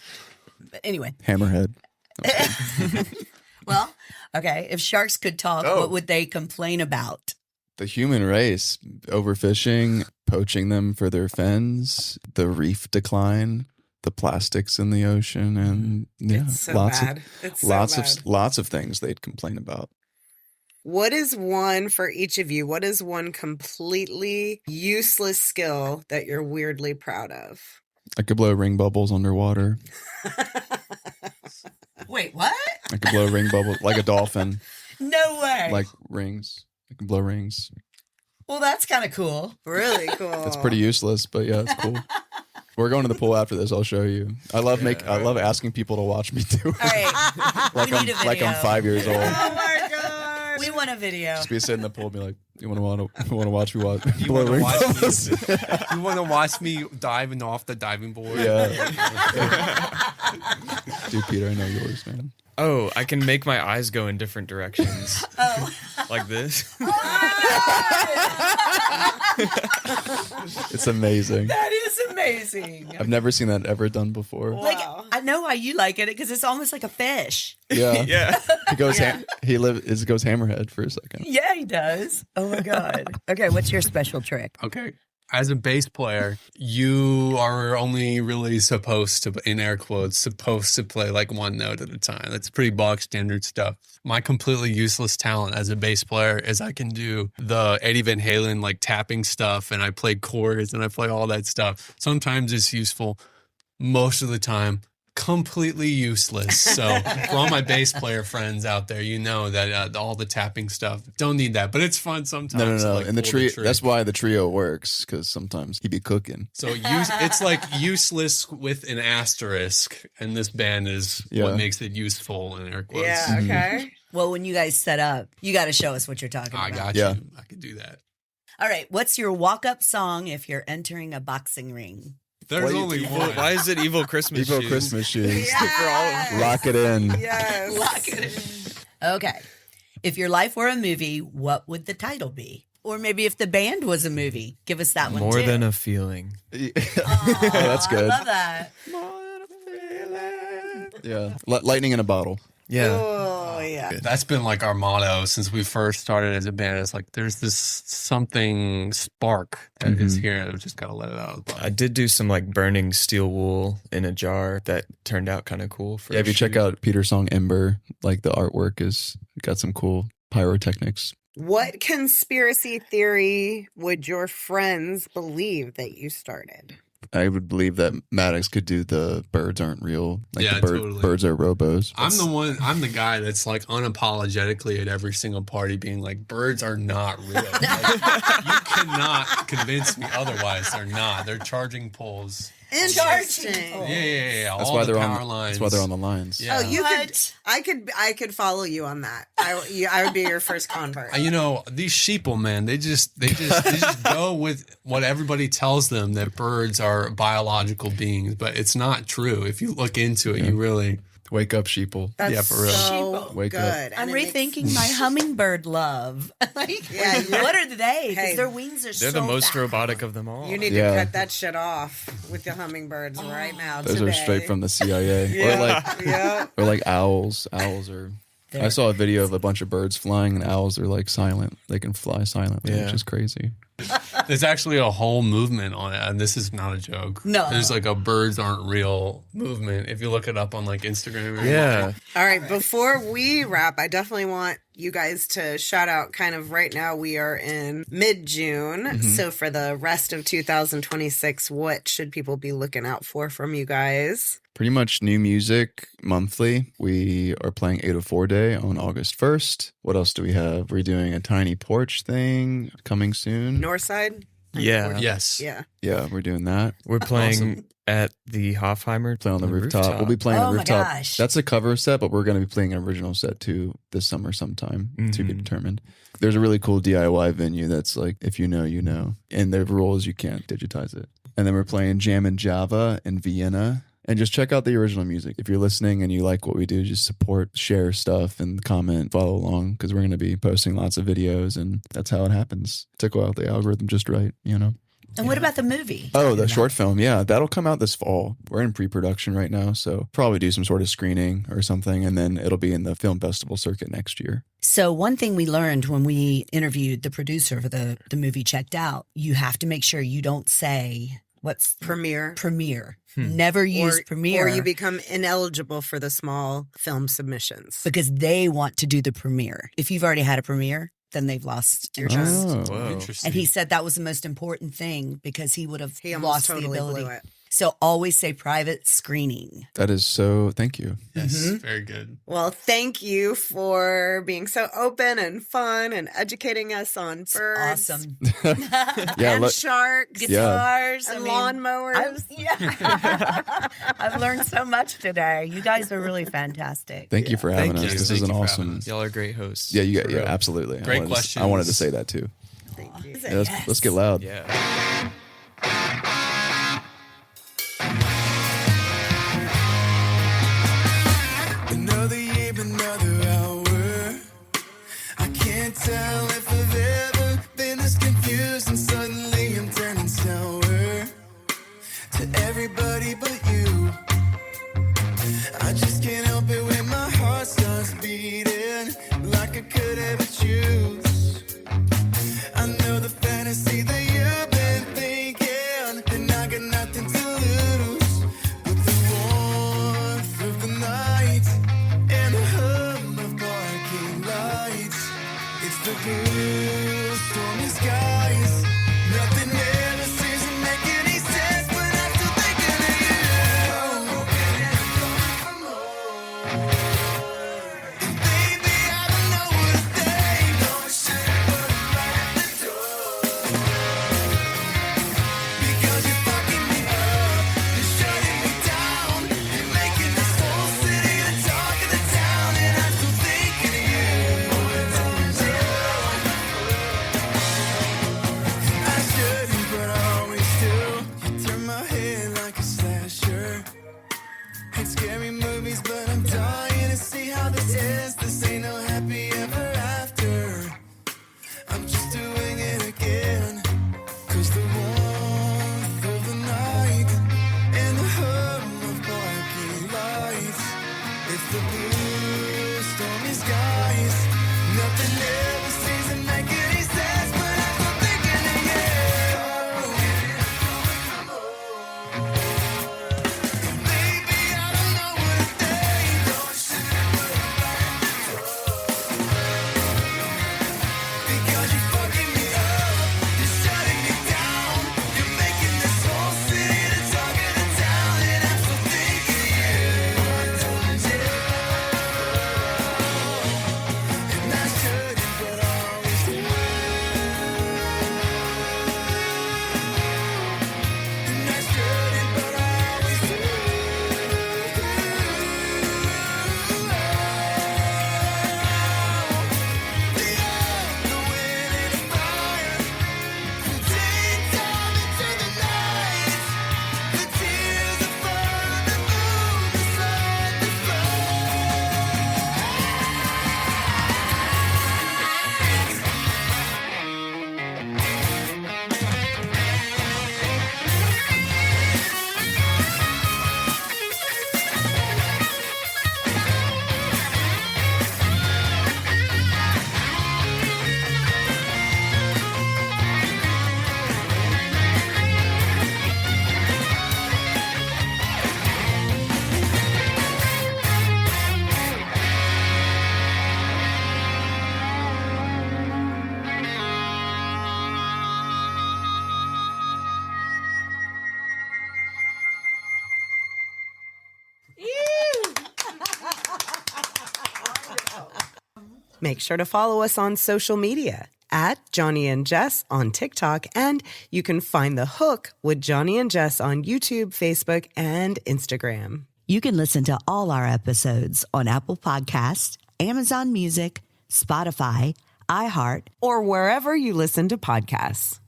But anyway, Hammerhead. well, okay. If sharks could talk, Oh. what would they complain about? The human race, overfishing, poaching them for their fins, the reef decline, the plastics in the ocean, and yeah, It's so lots bad. of It's so lots bad. of lots of things they'd complain about. What is one for each of you? What is one completely useless skill that you're weirdly proud of? I could blow ring bubbles underwater. Wait, what? I could blow ring bubbles like a dolphin, No way. like rings. I can blow rings. well, that's kind of cool. Really cool. It's pretty useless, but yeah, it's cool. We're going to the pool after this. I'll show you. I love asking people to watch me do it. All right. like we need a I'm video. 5 years old. Oh my gosh. We want a video. Just be sitting in the pool and be like, you want to watch me watch You blow want to ring watch bubbles? me? You want to watch me diving off the diving board? Yeah. Dude, Peter, I know yours, man. Oh, I can make my eyes go in different directions. Like this. It's amazing. That is amazing. I've never seen that ever done before. Like, Wow. I know why you like it because it's almost like a fish. Yeah. Yeah. He goes goes hammerhead for a second. Yeah, he does. Oh my God. Okay, what's your special trick? Okay. As a bass player, you are only really supposed to, in air quotes, supposed to play like one note at a time. That's pretty bog standard stuff. My completely useless talent as a bass player is I can do the Eddie Van Halen like tapping stuff, and I play chords and I play all that stuff. Sometimes it's useful. Most of the time, completely useless. So for all my bass player friends out there, you know that all the tapping stuff, don't need that, but it's fun sometimes. No. to, like, And the pull trio, trick. that's why the trio works, because sometimes he be cooking. So it's like useless with an asterisk, and this band is Yeah. what makes it useful in air quotes. Yeah, okay. Well, when you guys set up, you got to show us what you're talking I about. got Yeah. you. I can do that. All right, what's your walk-up song if you're entering a boxing ring? There's Why- only Evil- one. why is it evil Christmas Evo shoes? Christmas shoes. Yes. Lock it in. Yes. Lock it in. Okay. If your life were a movie, what would the title be? Or maybe if the band was a movie, give us that one More too. than a feeling. Oh, that's good. I love that. Yeah. Lightning in a bottle. Yeah. Oh, yeah. That's been like our motto since we first started as a band. It's like there's this something spark that is here. We just gotta let it out of the I bottle. did do some like burning steel wool in a jar that turned out kind of cool. For Yeah, a if you check shoot. out Peter's song Ember, like the artwork is got some cool pyrotechnics. What conspiracy theory would your friends believe that you started? I would believe that Maddox could do the birds aren't real. Like Yeah, the totally. birds are robos. I'm the guy that's like unapologetically at every single party being like, birds are not real. Like, you cannot convince me otherwise. They're not. They're charging poles. Interesting. Yeah. That's all why the they're power on. lines. That's why they're on the lines. Yeah. Oh, you What? I could follow you on that. I would be your first convert. You know, these sheeple, man, they just go with what everybody tells them that birds are biological beings, but it's not true. If you look into it, you really Wake up, sheeple. That's Yeah, for real. so Wake good. up. I'm And it makes- rethinking my hummingbird love. Like, Yeah, what are they? Because Hey. their wings are They're so the most fast. robotic of them all. You need Yeah. to cut that shit off with the hummingbirds right now. Those today. are straight from the CIA. Yeah. Or like yeah. or like owls. Owls are. I saw a video of a bunch of birds flying, and owls are like silent. They can fly silently, Yeah. which is crazy. There's actually a whole movement on it, and this is not a joke. No. There's like a birds aren't real movement. If you look it up on like Instagram. Or Yeah. All right, before we wrap, I definitely want you guys to shout out kind of right now. We are in mid-June. Mm-hmm. So for the rest of 2026, what should people be looking out for from you guys? Pretty much new music monthly. We are playing 804 Day on August 1st. What else do we have? We're doing a tiny porch thing coming soon. Northside? Yeah. Yes. Yeah. Yeah, we're doing that. We're playing at the Hofheimer. Play on the rooftop. We'll be playing Oh on the my rooftop. gosh. That's a cover set, but we're going to be playing an original set too this summer sometime to be Mhm. determined. There's a really cool DIY venue that's like, if you know, you know. And the rule is you can't digitize it. And then we're playing Jam in Java in Vienna. And just check out the original music. If you're listening and you like what we do, just support, share stuff, and comment, follow along, because we're going to be posting lots of videos, and that's how it happens. Tickle out the algorithm just right, you know? And what about the movie? Oh, the short film. Yeah, that'll come out this fall. We're in pre-production right now, so probably do some sort of screening or something, and then it'll be in the film festival circuit next year. So one thing we learned when we interviewed the producer for the movie Checked Out, you have to make sure you don't say what's Premiere. premiere. Never use premiere. Or you become ineligible for the small film submissions. because they want to do the premiere. If you've already had a premiere, then they've lost your chance. Oh. Whoa. Interesting. And he said that was the most important thing because he would have He almost lost totally the ability. blew it. So always say private screening. That is so, thank you. yes, Mm-hmm. very good. Well, thank you for being so open and fun and educating us on birds Awesome. Yeah, and sharks Guitars and I mean, lawnmowers. I've learned so much today. You guys are really fantastic. Thank you for having Thank us. you. This Thank is an you for awesome. having us. Y'all are great hosts. Yeah, you For got, yeah, real. absolutely. Great I questions. wanted to say that too. Thank you. Yeah, let's get loud. Yeah. Another year, another hour. I can't tell if I've ever been this confused, and suddenly I'm turning sour to everybody but you. I just can't help it when my heart starts beating like I could ever choose. I know the fantasy that you've been thinking, and I got nothing to lose but the warmth of the night and the hum of barking lights. It's the blue, stormy skies. Nothing ever seems to make any sense, but I'm still thinking of you. And baby, I don't know what to think. No, I should've put it right at the door. Because you're fucking me up, you're shutting me down, you're making this whole city the talk of the town, and I'm still thinking of you. I shouldn't, but I always do. You turn my head like a slasher. Hate scary movies, but I'm dying to see how this ends. This ain't no happy ever after. I'm just doing it again. 'Cause the warmth of the night and the hum of barking lights. It's the blue, stormy skies. Nothing ever seems to make any sense, but I'm still thinking of you. Baby, I don't know what Make sure to follow us on social media at Johni and Jess on TikTok, and you can find The Hook with Johni and Jess on YouTube, Facebook, and Instagram. You can listen to all our episodes on Apple Podcasts, Amazon Music, Spotify, iHeart, or wherever you listen to podcasts.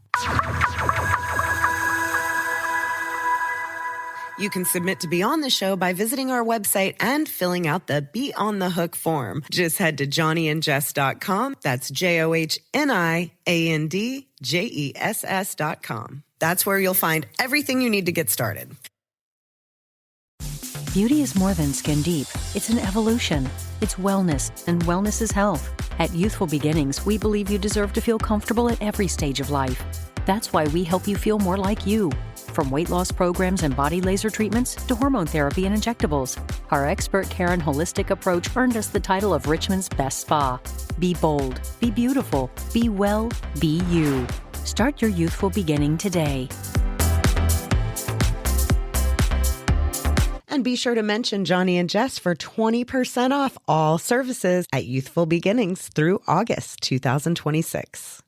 You can submit to be on the show by visiting our website and filling out the Be on the Hook form. Just head to JOHNIandJess.com. That's JOHNIandJESS.com. That's where you'll find everything you need to get started. Beauty is more than skin deep. It's an evolution. It's wellness, and wellness is health. At Youthful Beginnings, we believe you deserve to feel comfortable at every stage of life. That's why we help you feel more like you. From weight loss programs and body laser treatments to hormone therapy and injectables, our expert care and holistic approach earned us the title of Richmond's best spa. Be bold, be beautiful, be well, be you. Start your youthful beginning today. And be sure to mention Johni and Jess for 20% off all services at Youthful Beginnings through August 2026.